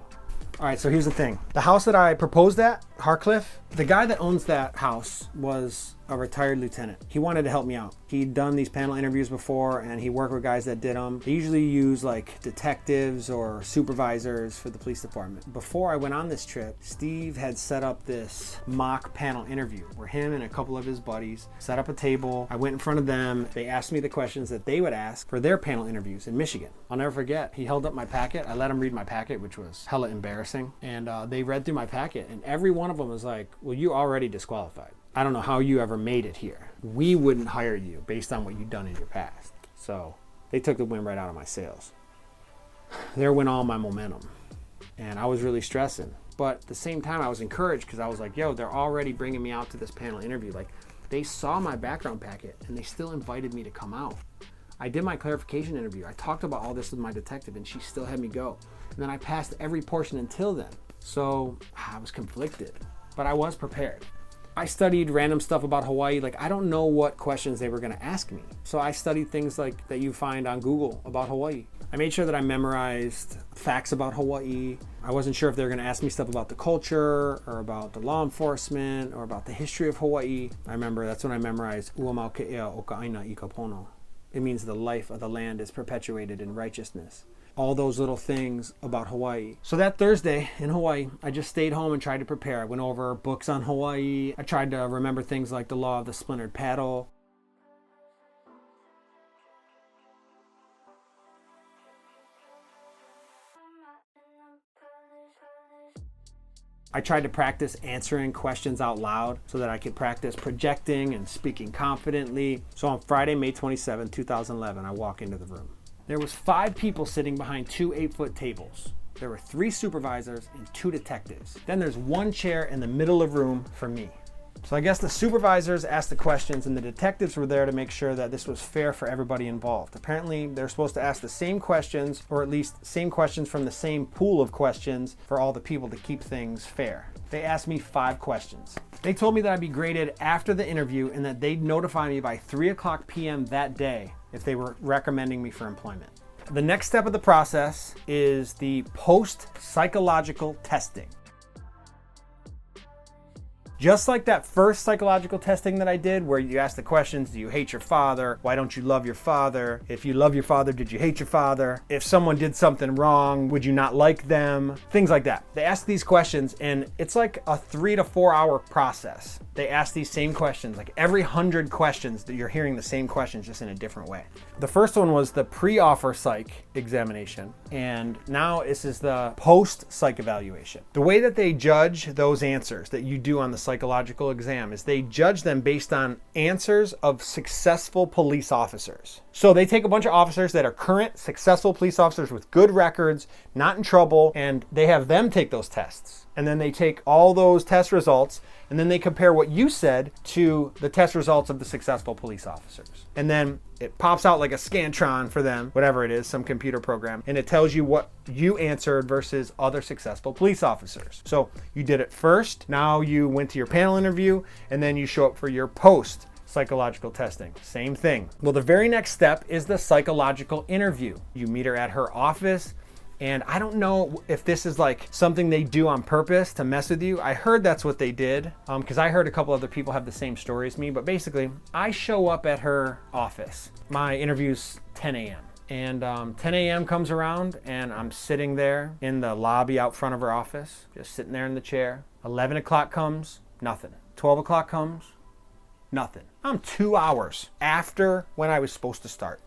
All right, so here's the thing. The house that I proposed at, Harcliffe, the guy that owns that house was a retired lieutenant. He wanted to help me out. He'd done these panel interviews before and he worked with guys that did them. They usually use like detectives or supervisors for the police department. Before I went on this trip, Steve had set up this mock panel interview where him and a couple of his buddies set up a table. I went in front of them. They asked me the questions that they would ask for their panel interviews in Michigan. I'll never forget. He held up my packet. I let him read my packet, which was hella embarrassing. And they read through my packet and every one of them was like, well, you already disqualified. I don't know how you ever made it here. We wouldn't hire you based on what you've done in your past. So they took the wind right out of my sails. There went all my momentum. And I was really stressing. But at the same time, I was encouraged because I was like, yo, they're already bringing me out to this panel interview. Like, they saw my background packet and they still invited me to come out. I did my clarification interview. I talked about all this with my detective and she still had me go. And then I passed every portion until then. So I was conflicted, but I was prepared. I studied random stuff about Hawaii. Like, I don't know what questions they were going to ask me. So I studied things like that you find on Google about Hawaii. I made sure that I memorized facts about Hawaii. I wasn't sure if they were going to ask me stuff about the culture or about the law enforcement or about the history of Hawaii. I remember that's when I memorized Ua mau ke ea o ka aina I ka pono. It means the life of the land is perpetuated in righteousness. All those little things about Hawaii. So that Thursday in Hawaii, I just stayed home and tried to prepare. I went over books on Hawaii. I tried to remember things like the law of the splintered paddle. I tried to practice answering questions out loud so that I could practice projecting and speaking confidently. So on Friday, May 27, 2011, I walk into the room. There was 5 people sitting behind 2 8-foot tables. There were 3 supervisors and 2 detectives. Then there's 1 chair in the middle of the room for me. So I guess the supervisors asked the questions and the detectives were there to make sure that this was fair for everybody involved. Apparently they're supposed to ask the same questions, or at least same questions from the same pool of questions for all the people to keep things fair. They asked me 5 questions. They told me that I'd be graded after the interview and that they'd notify me by 3:00 p.m. that day if they were recommending me for employment. The next step of the process is the post-psychological testing. Just like that first psychological testing that I did, where you ask the questions, do you hate your father? Why don't you love your father? If you love your father, did you hate your father? If someone did something wrong, would you not like them? Things like that. They ask these questions, and it's like a 3 to 4 hour process. They ask these same questions, like every 100 questions that you're hearing the same questions, just in a different way. The first one was the pre-offer psych examination, and now this is the post-psych evaluation. The way that they judge those answers that you do on the psychological exam is they judge them based on answers of successful police officers. So they take a bunch of officers that are current, successful police officers with good records, not in trouble, and they have them take those tests. And then they take all those test results, and then they compare what you said to the test results of the successful police officers. And then it pops out like a Scantron for them, whatever it is, some computer program, and it tells you what you answered versus other successful police officers. So you did it first, now you went to your panel interview, and then you show up for your post psychological testing. Same thing. Well, the very next step is the psychological interview. You meet her at her office. And I don't know if this is like something they do on purpose to mess with you. I heard that's what they did, because I heard a couple other people have the same story as me. But basically, I show up at her office. My interview's 10 a.m. And 10 a.m. comes around, and I'm sitting there in the lobby out front of her office, just sitting there in the chair. 11 o'clock comes, nothing. 12 o'clock comes, nothing. I'm 2 hours after when I was supposed to start.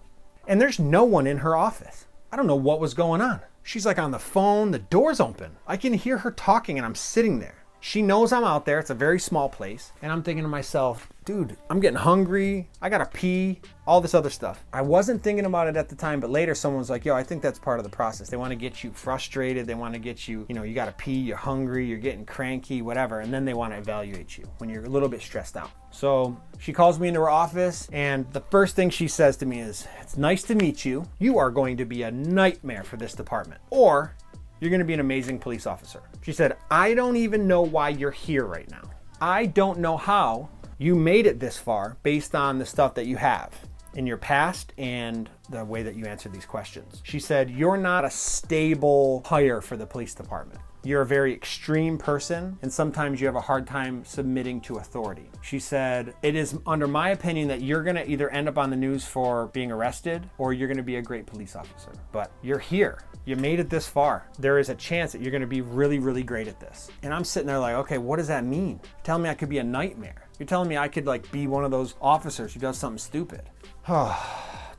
And there's no one in her office. I don't know what was going on. She's like on the phone, the door's open. I can hear her talking, and I'm sitting there. She knows I'm out there. It's a very small place. And I'm thinking to myself, dude, I'm getting hungry. I gotta pee, all this other stuff. I wasn't thinking about it at the time, but later someone was like, yo, I think that's part of the process. They wanna get you frustrated. They wanna get you, you gotta pee, you're hungry, you're getting cranky, whatever. And then they wanna evaluate you when you're a little bit stressed out. So she calls me into her office, and the first thing she says to me is, it's nice to meet you. You are going to be a nightmare for this department. Or you're gonna be an amazing police officer. She said, I don't even know why you're here right now. I don't know how you made it this far based on the stuff that you have in your past and the way that you answered these questions. She said, you're not a stable hire for the police department. You're a very extreme person, and sometimes you have a hard time submitting to authority. She said, it is under my opinion that you're gonna either end up on the news for being arrested, or you're gonna be a great police officer. But you're here. You made it this far. There is a chance that you're gonna be really, really great at this. And I'm sitting there like, okay, what does that mean? You're telling me I could be a nightmare. You're telling me I could like be one of those officers who does something stupid. Oh,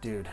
dude.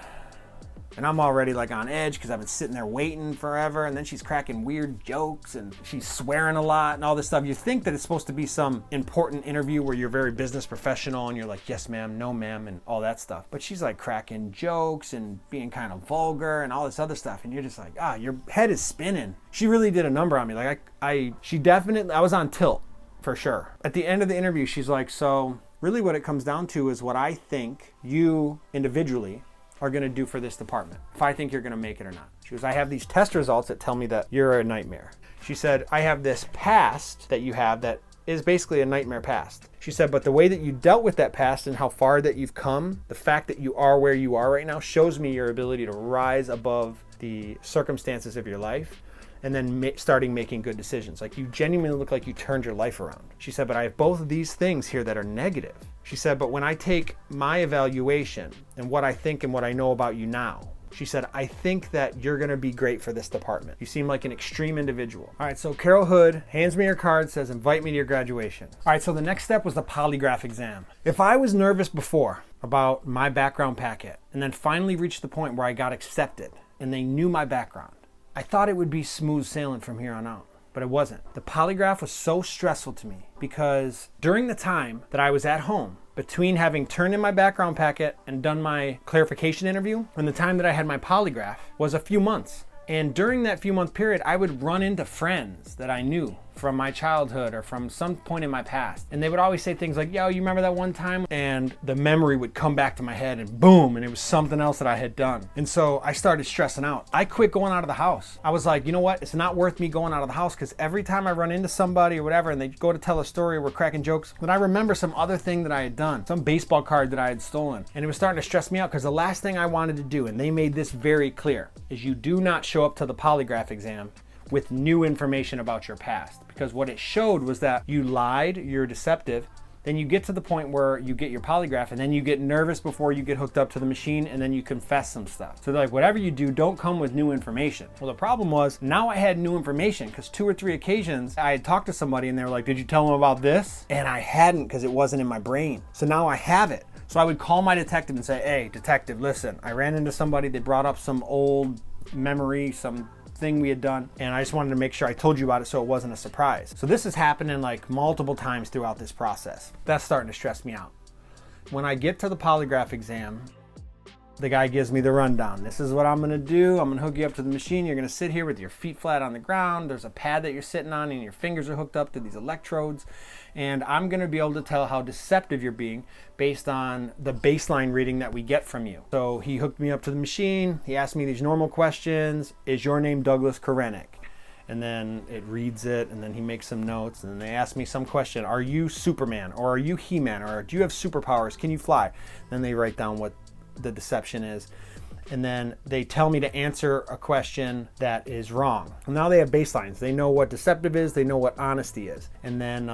And I'm already like on edge because I've been sitting there waiting forever, and then she's cracking weird jokes and she's swearing a lot and all this stuff. You think that it's supposed to be some important interview where you're very business professional and you're like, yes ma'am, no ma'am, and all that stuff. But she's like cracking jokes and being kind of vulgar and all this other stuff, and you're just like, your head is spinning. She really did a number on me. Like I was on tilt for sure. At the end of the interview, she's like, so really what it comes down to is what I think you individually are gonna do for this department, if I think you're gonna make it or not. She goes, I have these test results that tell me that you're a nightmare. She said, I have this past that you have that is basically a nightmare past. She said, but the way that you dealt with that past and how far that you've come, the fact that you are where you are right now shows me your ability to rise above the circumstances of your life and then starting making good decisions. Like you genuinely look like you turned your life around. She said, but I have both of these things here that are negative. She said, but when I take my evaluation and what I think and what I know about you now, she said, I think that you're gonna be great for this department. You seem like an extreme individual. All right, so Carol Hood hands me her card, says, invite me to your graduation. All right, so the next step was the polygraph exam. If I was nervous before about my background packet and then finally reached the point where I got accepted and they knew my background, I thought it would be smooth sailing from here on out, but it wasn't. The polygraph was so stressful to me because during the time that I was at home, between having turned in my background packet and done my clarification interview and the time that I had my polygraph was a few months. And during that few month period, I would run into friends that I knew from my childhood or from some point in my past. And they would always say things like, yo, you remember that one time? And the memory would come back to my head and boom, and it was something else that I had done. And so I started stressing out. I quit going out of the house. I was like, you know what? It's not worth me going out of the house because every time I run into somebody or whatever and they go to tell a story or we're cracking jokes, then I remember some other thing that I had done, some baseball card that I had stolen. And it was starting to stress me out because the last thing I wanted to do, and they made this very clear, is you do not show up to the polygraph exam with new information about your past. Because what it showed was that you lied, you're deceptive, then you get to the point where you get your polygraph and then you get nervous before you get hooked up to the machine and then you confess some stuff. So they're like, whatever you do, don't come with new information. Well, the problem was now I had new information because 2 or 3 occasions I had talked to somebody and they were like, did you tell them about this? And I hadn't because it wasn't in my brain. So now I have it. So I would call my detective and say, hey, detective, listen, I ran into somebody, they brought up some old memory, some thing we had done, and I just wanted to make sure I told you about it so it wasn't a surprise. So this is happening like multiple times throughout this process. That's starting to stress me out. When I get to the polygraph exam, the guy gives me the rundown. This is what I'm gonna do. I'm gonna hook you up to the machine. You're gonna sit here with your feet flat on the ground. There's a pad that you're sitting on and your fingers are hooked up to these electrodes. And I'm gonna be able to tell how deceptive you're being based on the baseline reading that we get from you. So he hooked me up to the machine. He asked me these normal questions. Is your name Douglas Korenik? And then it reads it, and then he makes some notes, and then they ask me some question. Are you Superman? Or are you He-Man? Or do you have superpowers? Can you fly? Then they write down what the deception is, and then they tell me to answer a question that is wrong. Well, now they have baselines. They know what deceptive is, they know what honesty is, and then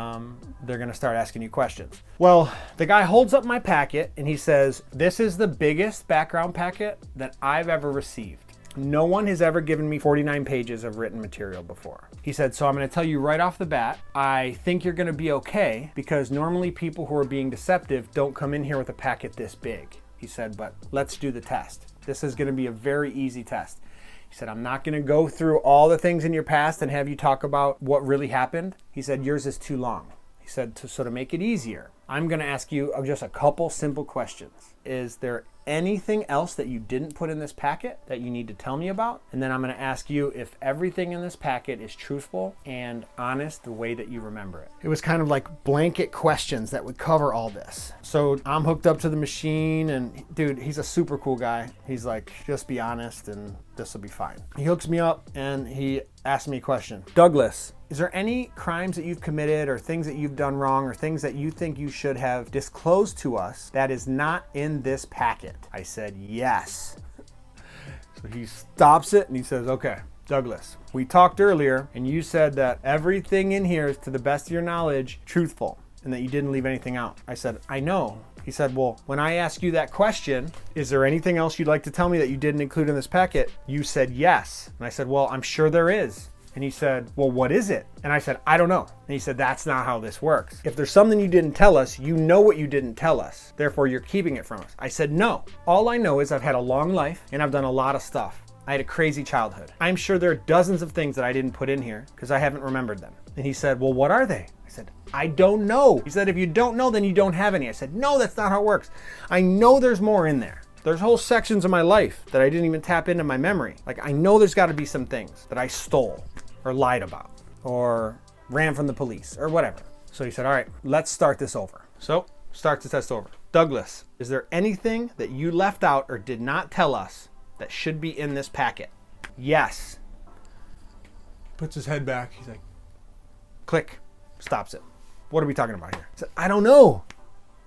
they're gonna start asking you questions. Well, the guy holds up my packet and he says, this is the biggest background packet that I've ever received. No one has ever given me 49 pages of written material before. He said, so I'm gonna tell you right off the bat, I think you're gonna be okay because normally people who are being deceptive don't come in here with a packet this big. He said, but let's do the test. This is going to be a very easy test. He said, I'm not going to go through all the things in your past and have you talk about what really happened. He said, yours is too long. He said, so to make it easier, I'm going to ask you just a couple simple questions. Is there anything else that you didn't put in this packet that you need to tell me about? And then I'm going to ask you if everything in this packet is truthful and honest the way that you remember it. It was kind of like blanket questions that would cover all this. So I'm hooked up to the machine and dude, he's a super cool guy. He's like, just be honest and this will be fine. He hooks me up and he asked me a question. Douglas, is there any crimes that you've committed or things that you've done wrong or things that you think you should have disclosed to us that is not in this packet? I said, yes. So he stops it and he says, okay, Douglas, we talked earlier and you said that everything in here is to the best of your knowledge truthful and that you didn't leave anything out. I said, I know. He said, well, when I ask you that question, is there anything else you'd like to tell me that you didn't include in this packet? You said yes. And I said, well, I'm sure there is. And he said, well, what is it? And I said, I don't know. And he said, that's not how this works. If there's something you didn't tell us, you know what you didn't tell us. Therefore, you're keeping it from us. I said, no. All I know is I've had a long life and I've done a lot of stuff. I had a crazy childhood. I'm sure there are dozens of things that I didn't put in here because I haven't remembered them. And he said, well, what are they? I said, I don't know. He said, if you don't know, then you don't have any. I said, no, that's not how it works. I know there's more in there. There's whole sections of my life that I didn't even tap into my memory. Like I know there's got to be some things that I stole or lied about or ran from the police or whatever. So he said, all right, let's start this over. So start the test over. Douglas, is there anything that you left out or did not tell us that should be in this packet? Yes. Puts his head back. He's like, click, stops it. What are we talking about here? I said, I don't know.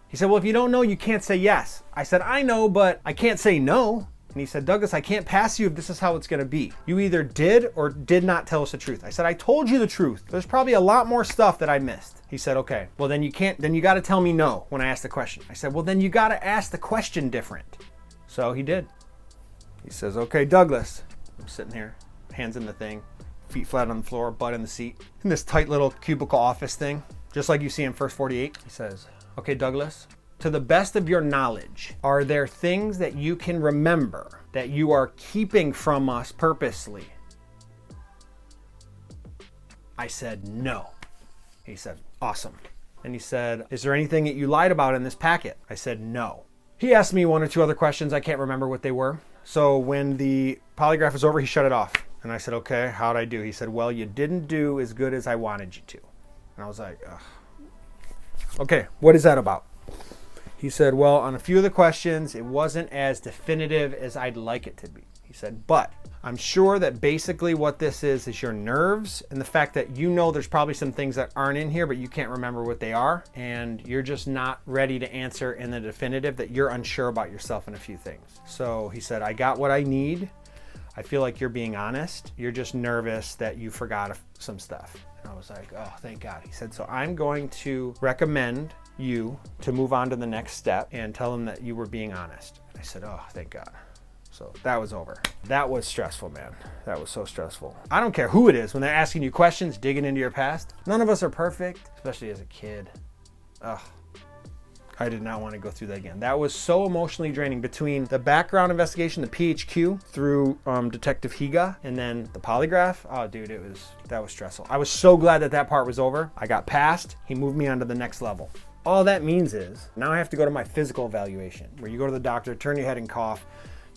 He said, well, if you don't know, you can't say yes. I said, I know, but I can't say no. And he said, Douglas, I can't pass you if this is how it's gonna be. You either did or did not tell us the truth. I said, I told you the truth. There's probably a lot more stuff that I missed. He said, okay, well then you gotta tell me no when I ask the question. I said, well then you gotta ask the question different. So he did. He says, okay, Douglas. I'm sitting here, hands in the thing, feet flat on the floor, butt in the seat, in this tight little cubicle office thing, just like you see in First 48. He says, okay, Douglas, to the best of your knowledge, are there things that you can remember that you are keeping from us purposely? I said, no. He said, awesome. And he said, is there anything that you lied about in this packet? I said, no. He asked me 1 or 2 other questions. I can't remember what they were. So when the polygraph was over, he shut it off. And I said, okay, how'd I do? He said, well, you didn't do as good as I wanted you to. And I was like, ugh. Okay, what is that about? He said, well, on a few of the questions, it wasn't as definitive as I'd like it to be. He said, but I'm sure that basically what this is your nerves and the fact that you know there's probably some things that aren't in here, but you can't remember what they are. And you're just not ready to answer in the definitive, that you're unsure about yourself in a few things. So he said, I got what I need. I feel like you're being honest. You're just nervous that you forgot some stuff. And I was like, oh, thank God. He said, so I'm going to recommend you to move on to the next step and tell them that you were being honest. I said, oh, thank God. So that was over. That was stressful, man. That was so stressful. I don't care who it is when they're asking you questions, digging into your past. None of us are perfect, especially as a kid. Ugh. I did not want to go through that again. That was so emotionally draining between the background investigation, the PHQ through Detective Higa, and then the polygraph. Oh, dude, that was stressful. I was so glad that that part was over. I got passed. He moved me on to the next level. All that means is now I have to go to my physical evaluation, where you go to the doctor, turn your head and cough,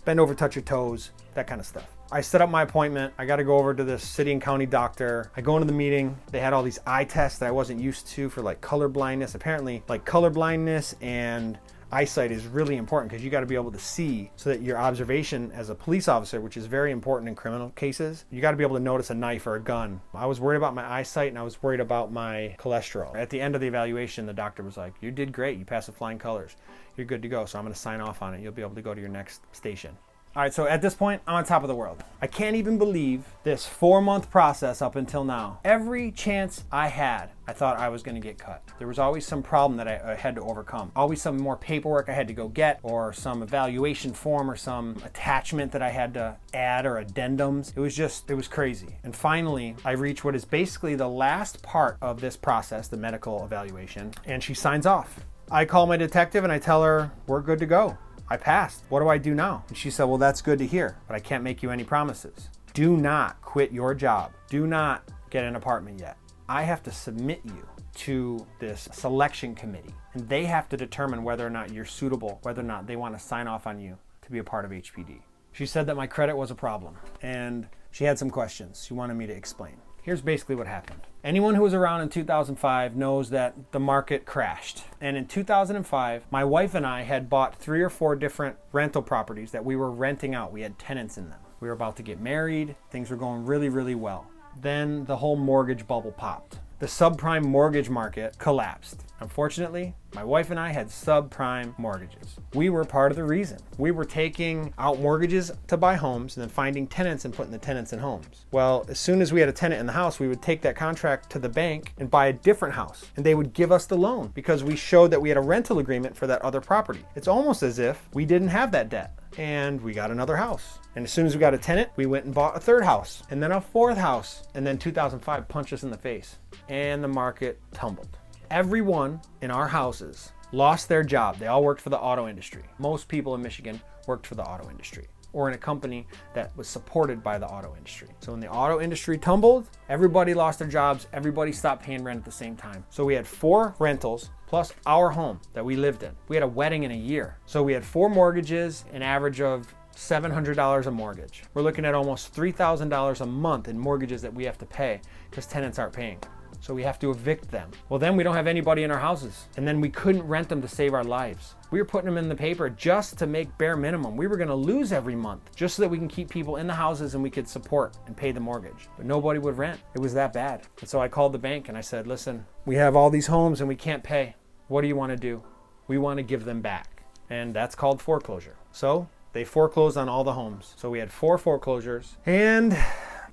bend over, touch your toes, that kind of stuff. I set up my appointment. I got to go over to the city and county doctor. I go into the meeting. They had all these eye tests that I wasn't used to for like color blindness. Apparently, like color blindness and eyesight is really important because you got to be able to see so that your observation as a police officer, which is very important in criminal cases, you got to be able to notice a knife or a gun. I was worried about my eyesight and I was worried about my cholesterol. At the end of the evaluation, the doctor was like, you did great. You passed with flying colors. You're good to go. So I'm going to sign off on it. You'll be able to go to your next station. All right, so at this point, I'm on top of the world. I can't even believe this 4-month process up until now. Every chance I had, I thought I was gonna get cut. There was always some problem that I had to overcome. Always some more paperwork I had to go get, or some evaluation form, or some attachment that I had to add, or addendums. It was crazy. And finally, I reached what is basically the last part of this process, the medical evaluation, and she signs off. I call my detective and I tell her, we're good to go. I passed. What do I do now? And she said, well, that's good to hear, but I can't make you any promises. Do not quit your job. Do not get an apartment yet. I have to submit you to this selection committee, and they have to determine whether or not you're suitable, whether or not they want to sign off on you to be a part of HPD. She said that my credit was a problem, and she had some questions she wanted me to explain. Here's basically what happened. Anyone who was around in 2005 knows that the market crashed. And in 2005, my wife and I had bought 3 or 4 different rental properties that we were renting out. We had tenants in them. We were about to get married. Things were going really, really well. Then the whole mortgage bubble popped. The subprime mortgage market collapsed. Unfortunately, my wife and I had subprime mortgages. We were part of the reason. We were taking out mortgages to buy homes and then finding tenants and putting the tenants in homes. Well, as soon as we had a tenant in the house, we would take that contract to the bank and buy a different house. And they would give us the loan because we showed that we had a rental agreement for that other property. It's almost as if we didn't have that debt. And we got another house. And as soon as we got a tenant, we went and bought a 3rd house and then a 4th house. And then 2005 punched us in the face and the market tumbled. Everyone in our houses lost their job. They all worked for the auto industry. Most people in Michigan worked for the auto industry or in a company that was supported by the auto industry. So when the auto industry tumbled, everybody lost their jobs. Everybody stopped paying rent at the same time. So we had 4 rentals plus our home that we lived in. We had a wedding in a year. So we had 4 mortgages, an average of $700 a mortgage. We're looking at almost $3,000 a month in mortgages that we have to pay because tenants aren't paying. So we have to evict them. Well, then we don't have anybody in our houses. And then we couldn't rent them to save our lives. We were putting them in the paper just to make bare minimum. We were gonna lose every month just so that we can keep people in the houses and we could support and pay the mortgage. But nobody would rent. It was that bad. And so I called the bank and I said, listen, we have all these homes and we can't pay. What do you wanna do? We wanna give them back. And that's called foreclosure. So they foreclosed on all the homes. So we had 4 foreclosures. And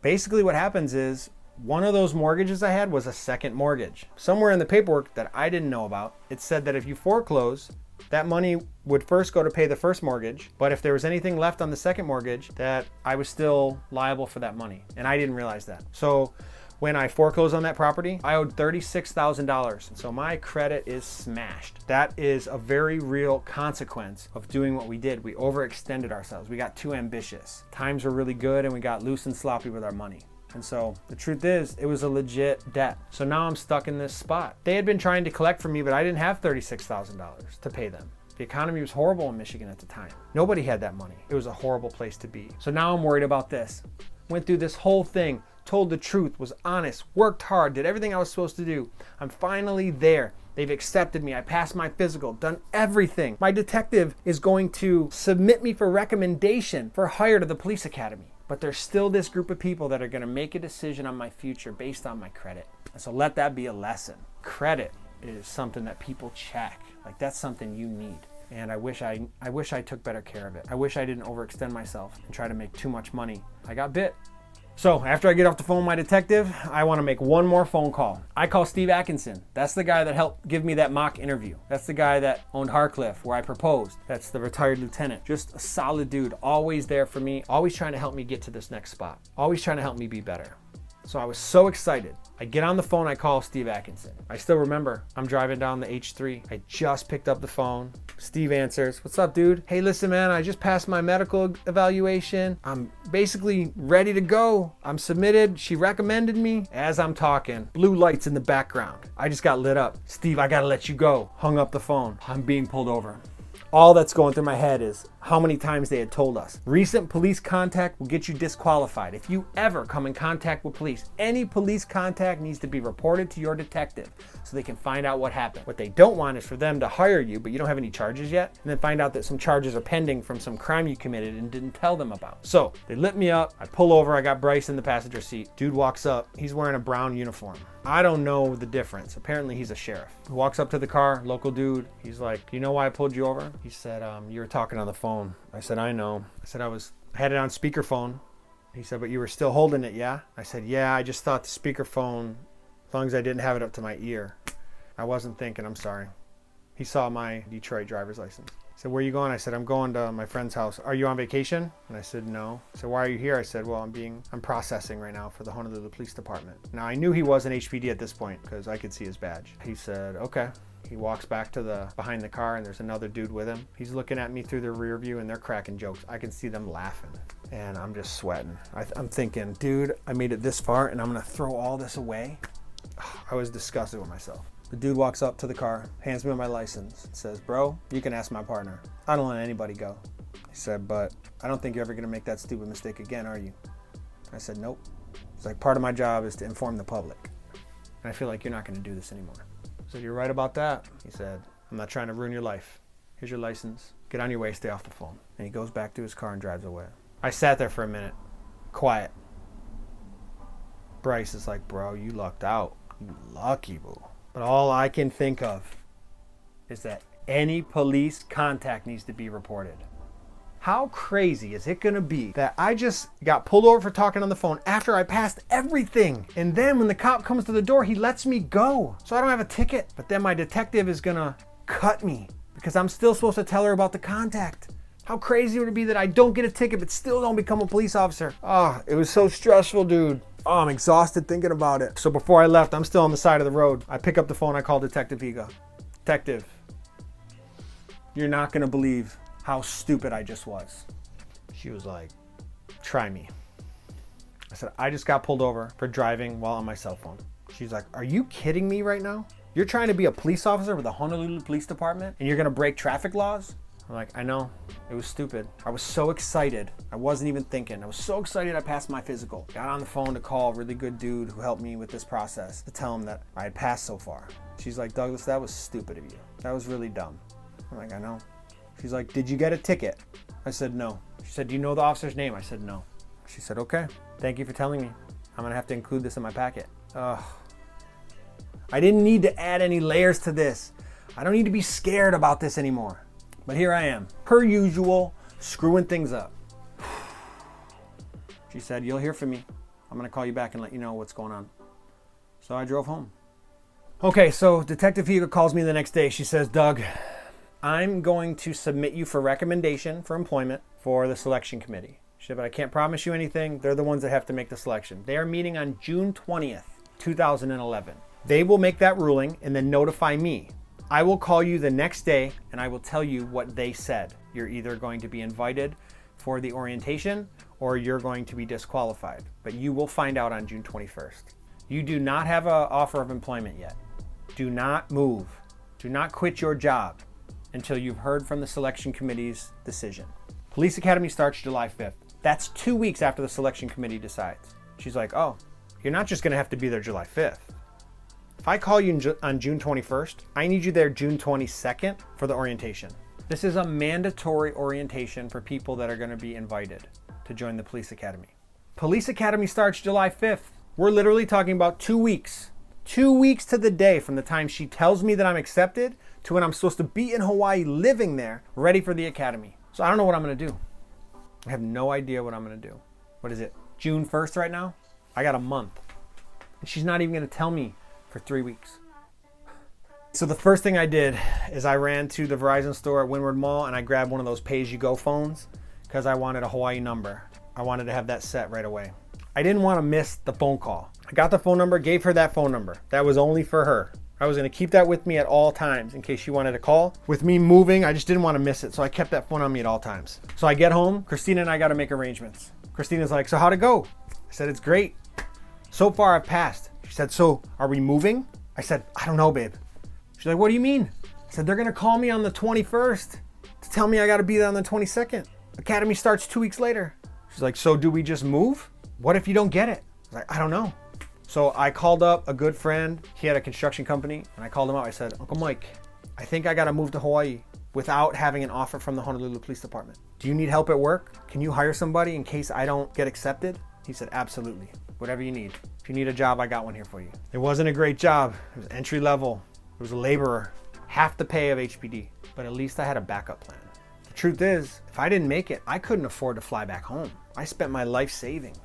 basically what happens is one of those mortgages I had was a second mortgage. Somewhere in the paperwork that I didn't know about, it said that if you foreclose, that money would first go to pay the first mortgage, but if there was anything left on the second mortgage, that I was still liable for that money. And I didn't realize that. So when I foreclosed on that property, I owed $36,000. So my credit is smashed. That is a very real consequence of doing what we did. We overextended ourselves. We got too ambitious. Times were really good and we got loose and sloppy with our money. And so the truth is, it was a legit debt. So now I'm stuck in this spot. They had been trying to collect from me, but I didn't have $36,000 to pay them. The economy was horrible in Michigan at the time. Nobody had that money. It was a horrible place to be. So now I'm worried about this. Went through this whole thing, told the truth, was honest, worked hard, did everything I was supposed to do. I'm finally there. They've accepted me. I passed my physical, done everything. My detective is going to submit me for recommendation for hire to the police academy. But there's still this group of people that are going to make a decision on my future based on my credit. And so let that be a lesson. Credit is something that people check. Like that's something you need. And I wish I took better care of it. I wish I didn't overextend myself and try to make too much money. I got bit. So after I get off the phone with my detective, I want to make one more phone call. I call Steve Atkinson. That's the guy that helped give me that mock interview. That's the guy that owned Harcliffe, where I proposed. That's the retired lieutenant. Just a solid dude, always there for me, always trying to help me get to this next spot, always trying to help me be better. So I was so excited. I get on the phone, I call Steve Atkinson. I still remember, I'm driving down the H3. I just picked up the phone. Steve answers, "What's up, dude? Hey, listen, man, I just passed my medical evaluation. I'm basically ready to go. I'm submitted. She recommended me." As I'm talking, blue lights in the background. I just got lit up. "Steve, I gotta let you go." Hung up the phone. I'm being pulled over. All that's going through my head is how many times they had told us. Recent police contact will get you disqualified. If you ever come in contact with police, any police contact needs to be reported to your detective so they can find out what happened. What they don't want is for them to hire you, but you don't have any charges yet, and then find out that some charges are pending from some crime you committed and didn't tell them about. So they lit me up. I pull over. I got Bryce in the passenger seat. Dude walks up. He's wearing a brown uniform. I don't know the difference. Apparently he's a sheriff. He walks up to the car, local dude. He's like, "You know why I pulled you over?" He said, "You were talking on the phone." I said, "I know." I said, I had it on speakerphone. He said, "But you were still holding it, yeah?" I said, "Yeah, I just thought the speakerphone, as long as I didn't have it up to my ear. I wasn't thinking, I'm sorry." He saw my Detroit driver's license. He said, "Where are you going?" I said, "I'm going to my friend's house." "Are you on vacation?" And I said, "No." He said, "Why are you here?" I said, "Well, I'm processing right now for the Honolulu Police Department." Now I knew he was an HPD at this point because I could see his badge. He said, "Okay." He walks back to behind the car, and there's another dude with him. He's looking at me through the rear view, and they're cracking jokes. I can see them laughing, and I'm just sweating. I'm thinking, dude, I made it this far, and I'm gonna throw all this away. I was disgusted with myself. The dude walks up to the car, hands me my license, and says, "Bro, you can ask my partner. I don't let anybody go." He said, "But I don't think you're ever gonna make that stupid mistake again, are you?" I said, "Nope." It's like, part of my job is to inform the public, and I feel like you're not gonna do this anymore. I said, "You're right about that." He said, "I'm not trying to ruin your life. Here's your license. Get on your way, stay off the phone." And he goes back to his car and drives away. I sat there for a minute, quiet. Bryce is like, "Bro, you lucked out. You lucky, boo." But all I can think of is that any police contact needs to be reported. How crazy is it gonna be that I just got pulled over for talking on the phone after I passed everything, and then when the cop comes to the door, he lets me go so I don't have a ticket, but then my detective is gonna cut me because I'm still supposed to tell her about the contact? How crazy would it be that I don't get a ticket but still don't become a police officer? Oh, it was so stressful, dude. Oh, I'm exhausted thinking about it. So before I left, I'm still on the side of the road. I pick up the phone, I call Detective Higa. "Detective, you're not gonna believe how stupid I just was." She was like, "Try me." I said, "I just got pulled over for driving while on my cell phone." She's like, "Are you kidding me right now? You're trying to be a police officer with the Honolulu Police Department and you're gonna break traffic laws?" I'm like, "I know, it was stupid." I was so excited. I wasn't even thinking. I was so excited I passed my physical. Got on the phone to call a really good dude who helped me with this process to tell him that I had passed so far. She's like, "Douglas, that was stupid of you. That was really dumb." I'm like, "I know." She's like, "Did you get a ticket?" I said, "No." She said, "Do you know the officer's name?" I said, "No." She said, "Okay, thank you for telling me. I'm gonna have to include this in my packet." Ugh. I didn't need to add any layers to this. I don't need to be scared about this anymore. But here I am, per usual, screwing things up. She said, "You'll hear from me. I'm gonna call you back and let you know what's going on." So I drove home. Okay, so Detective Higa calls me the next day. She says, "Doug, I'm going to submit you for recommendation for employment for the selection committee." She said, "But I can't promise you anything. They're the ones that have to make the selection. They are meeting on June 20th, 2011. They will make that ruling and then notify me. I will call you the next day and I will tell you what they said. You're either going to be invited for the orientation or you're going to be disqualified. But you will find out on June 21st. You do not have an offer of employment yet. Do not move. Do not quit your job until you've heard from the selection committee's decision." Police Academy starts July 5th. That's 2 weeks after the selection committee decides. She's like, "Oh, you're not just gonna have to be there July 5th. If I call you on June 21st, I need you there June 22nd for the orientation." This is a mandatory orientation for people that are gonna be invited to join the Police Academy. Police Academy starts July 5th. We're literally talking about 2 weeks. 2 weeks to the day from the time she tells me that I'm accepted to when I'm supposed to be in Hawaii living there, ready for the academy. So I don't know what I'm gonna do. I have no idea what I'm gonna do. What is it, June 1st right now? I got a month. And she's not even gonna tell me for 3 weeks. So the first thing I did is I ran to the Verizon store at Windward Mall and I grabbed one of those pay-as-you-go phones because I wanted a Hawaii number. I wanted to have that set right away. I didn't want to miss the phone call. I got the phone number, gave her that phone number. That was only for her. I was going to keep that with me at all times in case she wanted to call. With me moving, I just didn't want to miss it, so I kept that phone on me at all times. So I get home, Christina and I got to make arrangements. Christina's like, so how'd it go? I said, it's great. So far I've passed. She said, so are we moving? I said, I don't know, babe. She's like, what do you mean? I said, they're going to call me on the 21st to tell me I got to be there on the 22nd. Academy starts 2 weeks later. She's like, so do we just move? What if you don't get it? I was like, I don't know. So I called up a good friend. He had a construction company and I called him out. I said, Uncle Mike, I think I got to move to Hawaii without having an offer from the Honolulu Police Department. Do you need help at work? Can you hire somebody in case I don't get accepted? He said, absolutely. Whatever you need. If you need a job, I got one here for you. It wasn't a great job. It was entry level. It was a laborer. Half the pay of HPD. But at least I had a backup plan. The truth is, if I didn't make it, I couldn't afford to fly back home. I spent my life savings.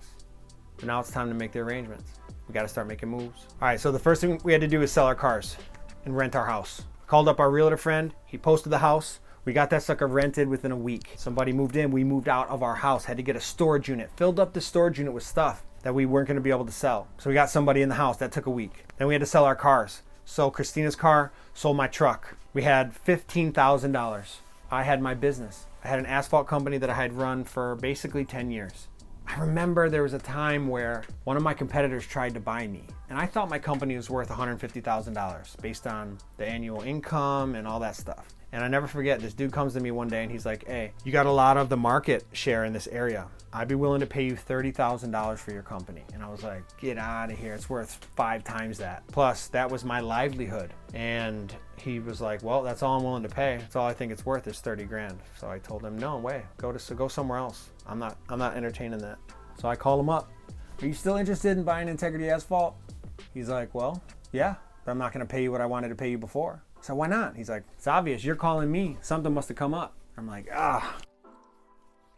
But now it's time to make the arrangements. We got to start making moves. All right, so the first thing we had to do is sell our cars and rent our house. Called up our realtor friend. He posted the house. We got that sucker rented within a week. Somebody moved in. We moved out of our house. Had to get a storage unit. Filled up the storage unit with stuff that we weren't going to be able to sell. So we got somebody in the house. That took a week. Then we had to sell our cars. Sold Christina's car. Sold my truck. We had $15,000. I had my business. I had an asphalt company that I had run for basically 10 years. I remember there was a time where one of my competitors tried to buy me, and I thought my company was worth $150,000 based on the annual income and all that stuff. And I never forget, this dude comes to me one day and he's like, hey, you got a lot of the market share in this area. I'd be willing to pay you $30,000 for your company. And I was like, get out of here. It's worth 5 times that. Plus, that was my livelihood. And he was like, well, that's all I'm willing to pay. That's all I think it's worth is 30 grand. So I told him, no way, go somewhere else. I'm not entertaining that. So I called him up. Are you still interested in buying Integrity Asphalt? He's like, well, yeah, but I'm not gonna pay you what I wanted to pay you before. So why not? He's like, it's obvious, you're calling me. Something must have come up. I'm like, ah.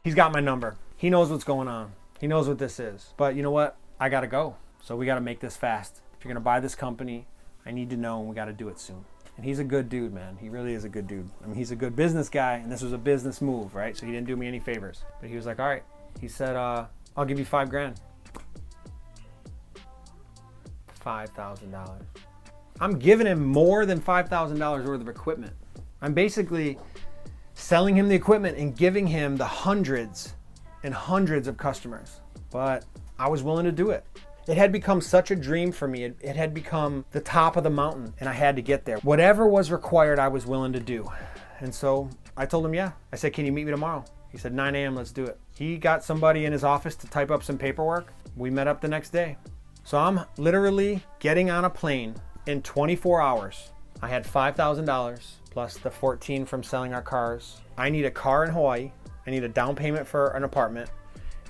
He's got my number. He knows what's going on. He knows what this is. But you know what? I gotta go. So we gotta make this fast. If you're gonna buy this company, I need to know and we gotta do it soon. And he's a good dude, man. He really is a good dude. I mean, he's a good business guy and this was a business move, right? So he didn't do me any favors. But he was like, all right. He said, I'll give you 5 grand. $5,000. I'm giving him more than $5,000 worth of equipment. I'm basically selling him the equipment and giving him the hundreds and hundreds of customers. But I was willing to do it. It had become such a dream for me. It had become the top of the mountain and I had to get there. Whatever was required, I was willing to do. And so I told him, yeah. I said, can you meet me tomorrow? He said, 9 a.m., let's do it. He got somebody in his office to type up some paperwork. We met up the next day. So I'm literally getting on a plane in 24 hours. I had $5,000 plus the 14 from selling our cars. I need a car in Hawaii. I need a down payment for an apartment.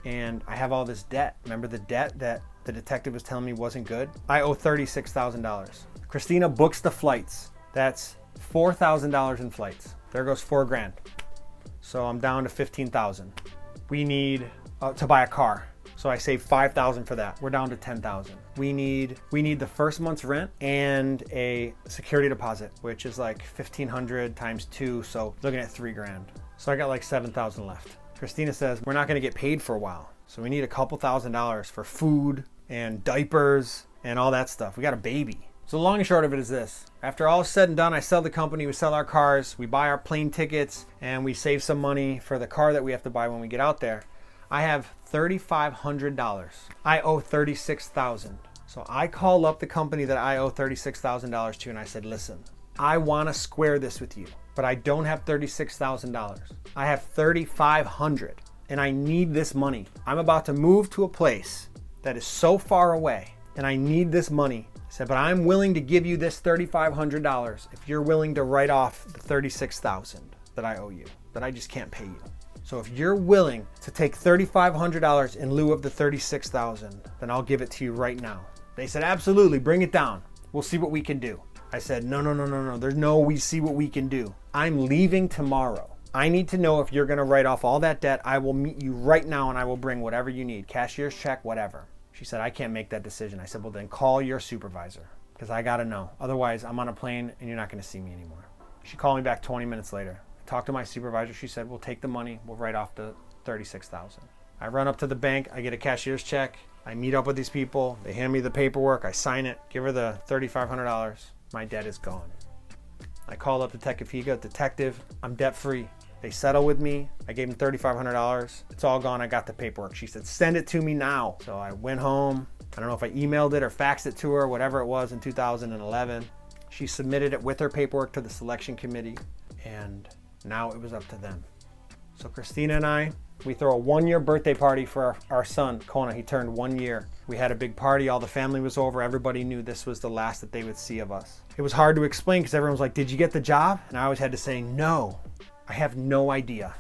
And I have all this debt. Remember the debt that the detective was telling me wasn't good? I owe $36,000. Christina books the flights. That's $4,000 in flights. There goes 4 grand. So I'm down to 15,000. We need to buy a car. So I saved 5,000 for that. We're down to 10,000. We need the first month's rent and a security deposit, which is like 1,500 times 2. So looking at 3 grand. So I got like 7,000 left. Christina says, we're not gonna get paid for a while. So we need a couple $1,000s for food and diapers and all that stuff. We got a baby. So the long and short of it is this. After all is said and done, I sell the company, we sell our cars, we buy our plane tickets, and we save some money for the car that we have to buy when we get out there. I have $3,500. I owe $36,000. So I call up the company that I owe $36,000 to and I said, listen, I want to square this with you, but I don't have $36,000. I have $3,500 and I need this money. I'm about to move to a place that is so far away and I need this money. I said, but I'm willing to give you this $3,500 if you're willing to write off the $36,000 that I owe you, that I just can't pay you. So if you're willing to take $3,500 in lieu of the $36,000, then I'll give it to you right now. They said, absolutely, bring it down. We'll see what we can do. I said, no. There's no we see what we can do. I'm leaving tomorrow. I need to know if you're going to write off all that debt. I will meet you right now and I will bring whatever you need. Cashier's check, whatever. She said, I can't make that decision. I said, well, then call your supervisor because I got to know. Otherwise, I'm on a plane and you're not going to see me anymore. She called me back 20 minutes later. I talked to my supervisor. She said, we'll take the money. We'll write off the $36,000. I run up to the bank. I get a cashier's check. I meet up with these people. They hand me the paperwork. I sign it. Give her the $3,500. My debt is gone. I called up Detective Higa. Detective, I'm debt free. They settle with me. I gave them $3,500. It's all gone. I got the paperwork. She said, send it to me now. So I went home. I don't know if I emailed it or faxed it to her, whatever it was in 2011. She submitted it with her paperwork to the selection committee. And now it was up to them. So Christina and I, we throw a 1-year birthday party for our son, Kona. He turned 1 year. We had a big party. All the family was over. Everybody knew this was the last that they would see of us. It was hard to explain because everyone was like, did you get the job? And I always had to say, no, I have no idea.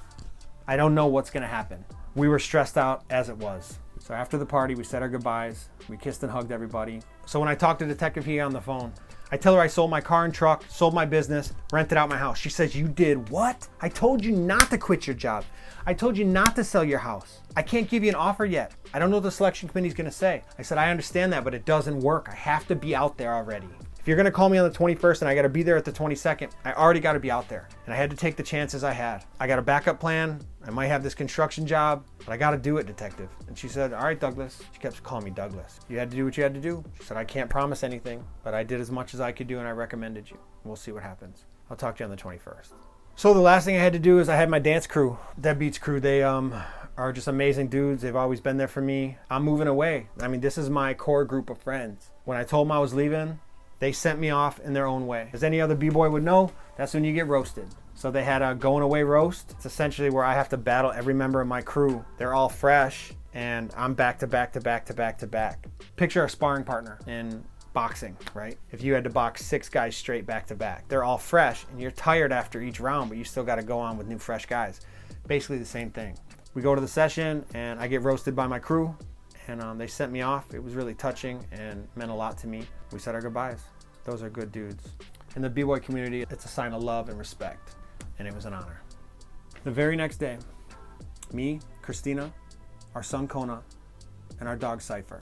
I don't know what's going to happen. We were stressed out as it was. So after the party, we said our goodbyes. We kissed and hugged everybody. So when I talked to Detective Higa on the phone, I tell her I sold my car and truck, sold my business, rented out my house. She says, you did what? I told you not to quit your job. I told you not to sell your house. I can't give you an offer yet. I don't know what the selection committee is going to say. I said, I understand that, but it doesn't work. I have to be out there already. If you're going to call me on the 21st and I got to be there at the 22nd, I already got to be out there. And I had to take the chances I had. I got a backup plan. I might have this construction job, but I got to do it, Detective. And she said, all right, Douglas. She kept calling me Douglas. You had to do what you had to do. She said, I can't promise anything, but I did as much as I could do and I recommended you. We'll see what happens. I'll talk to you on the 21st. So the last thing I had to do is I had my dance crew, Dead Beats crew. They are just amazing dudes. They've always been there for me. I'm moving away. I mean, this is my core group of friends. When I told them I was leaving, they sent me off in their own way. As any other b-boy would know, that's when you get roasted. So they had a going away roast. It's essentially where I have to battle every member of my crew. They're all fresh and I'm back to back to back to back to back. Picture a sparring partner in boxing, right? If you had to box 6 guys straight back to back, they're all fresh and you're tired after each round, but you still got to go on with new fresh guys. Basically the same thing. We go to the session and I get roasted by my crew and they sent me off. It was really touching and meant a lot to me. We said our goodbyes. Those are good dudes. In the b-boy community, it's a sign of love and respect, and it was an honor. The very next day, me, Christina, our son Kona, and our dog Cypher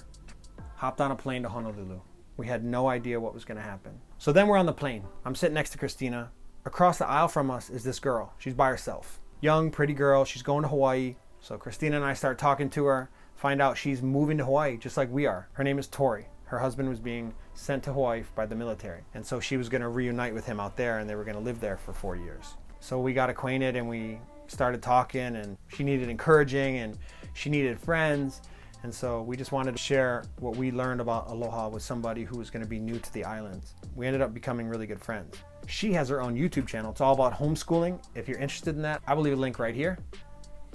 hopped on a plane to Honolulu. We had no idea what was going to happen. So then we're on the plane. I'm sitting next to Christina. Across the aisle from us is this girl. She's by herself. Young, pretty girl. She's going to Hawaii. So Christina and I start talking to her, find out she's moving to Hawaii just like we are. Her name is Tori. Her husband was being sent to Hawaii by the military. And so she was going to reunite with him out there and they were going to live there for 4 years. So we got acquainted and we started talking and she needed encouraging and she needed friends. And so we just wanted to share what we learned about Aloha with somebody who was going to be new to the islands. We ended up becoming really good friends. She has her own YouTube channel. It's all about homeschooling. If you're interested in that, I will leave a link right here.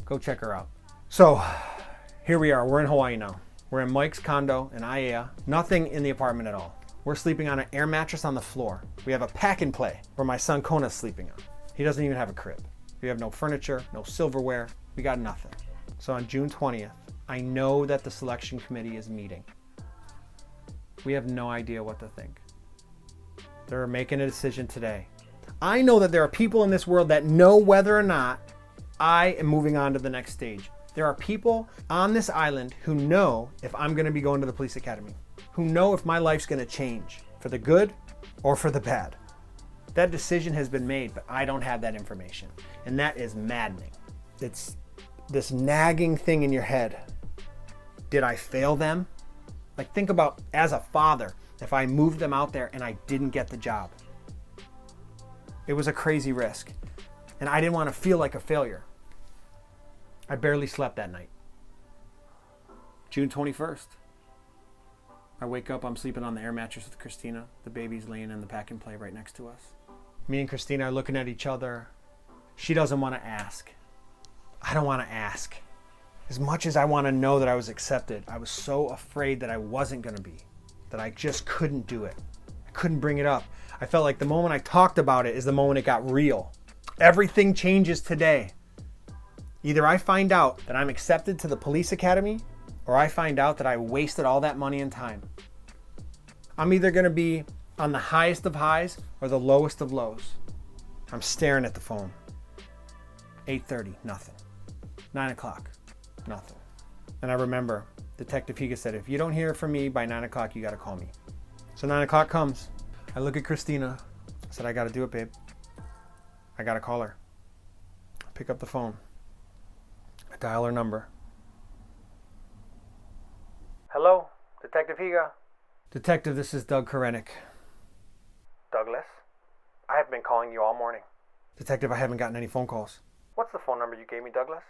Go check her out. So here we are. We're in Hawaii now. We're in Mike's condo in Aiea. Nothing in the apartment at all. We're sleeping on an air mattress on the floor. We have a pack and play where my son Kona's sleeping on. He doesn't even have a crib. We have no furniture, no silverware. We got nothing. So on June 20th, I know that the selection committee is meeting. We have no idea what to think. They're making a decision today. I know that there are people in this world that know whether or not I am moving on to the next stage. There are people on this island who know if I'm going to be going to the police academy, who know if my life's going to change for the good or for the bad. That decision has been made, but I don't have that information. And that is maddening. It's this nagging thing in your head. Did I fail them? Like, think about, as a father, if I moved them out there and I didn't get the job. It was a crazy risk. And I didn't want to feel like a failure. I barely slept that night. June 21st. I wake up, I'm sleeping on the air mattress with Christina. The baby's laying in the pack and play right next to us. Me and Christina are looking at each other. She doesn't want to ask. I don't want to ask. As much as I want to know that I was accepted, I was so afraid that I wasn't going to be, that I just couldn't do it. I couldn't bring it up. I felt like the moment I talked about it is the moment it got real. Everything changes today. Either I find out that I'm accepted to the police academy, or I find out that I wasted all that money and time. I'm either going to be on the highest of highs or the lowest of lows. I'm staring at the phone. 8:30, nothing. 9 o'clock, nothing. And I remember Detective Higa said, if you don't hear from me by 9 o'clock, you got to call me. So 9 o'clock comes. I look at Christina. I said, I got to do it, babe. I got to call her. I pick up the phone. I dial her number. Hello, Detective Higa. Detective, this is Doug Karenik. Douglas, I have been calling you all morning. Detective, I haven't gotten any phone calls. What's the phone number you gave me, Douglas?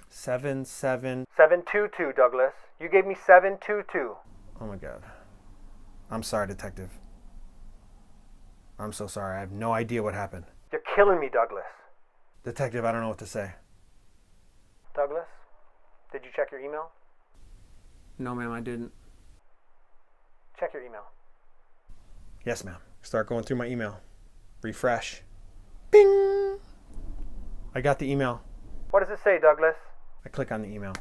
722, Douglas. You gave me 722. Oh my God. I'm sorry, Detective. I'm so sorry. I have no idea what happened. You're killing me, Douglas. Detective, I don't know what to say. Douglas, did you check your email? No, ma'am, I didn't. Check your email. Yes, ma'am. Start going through my email. Refresh. Bing! I got the email. What does it say, Douglas? I click on the email.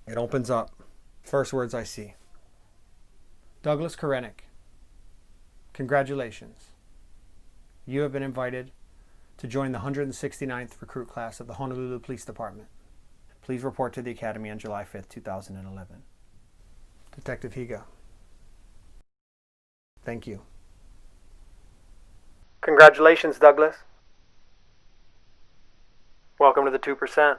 It opens up. First words I see. Douglas Karenik, congratulations. You have been invited to join the 169th recruit class of the Honolulu Police Department. Please report to the Academy on July 5th, 2011. Detective Higa. Thank you. Congratulations, Douglas. Welcome to the 2%.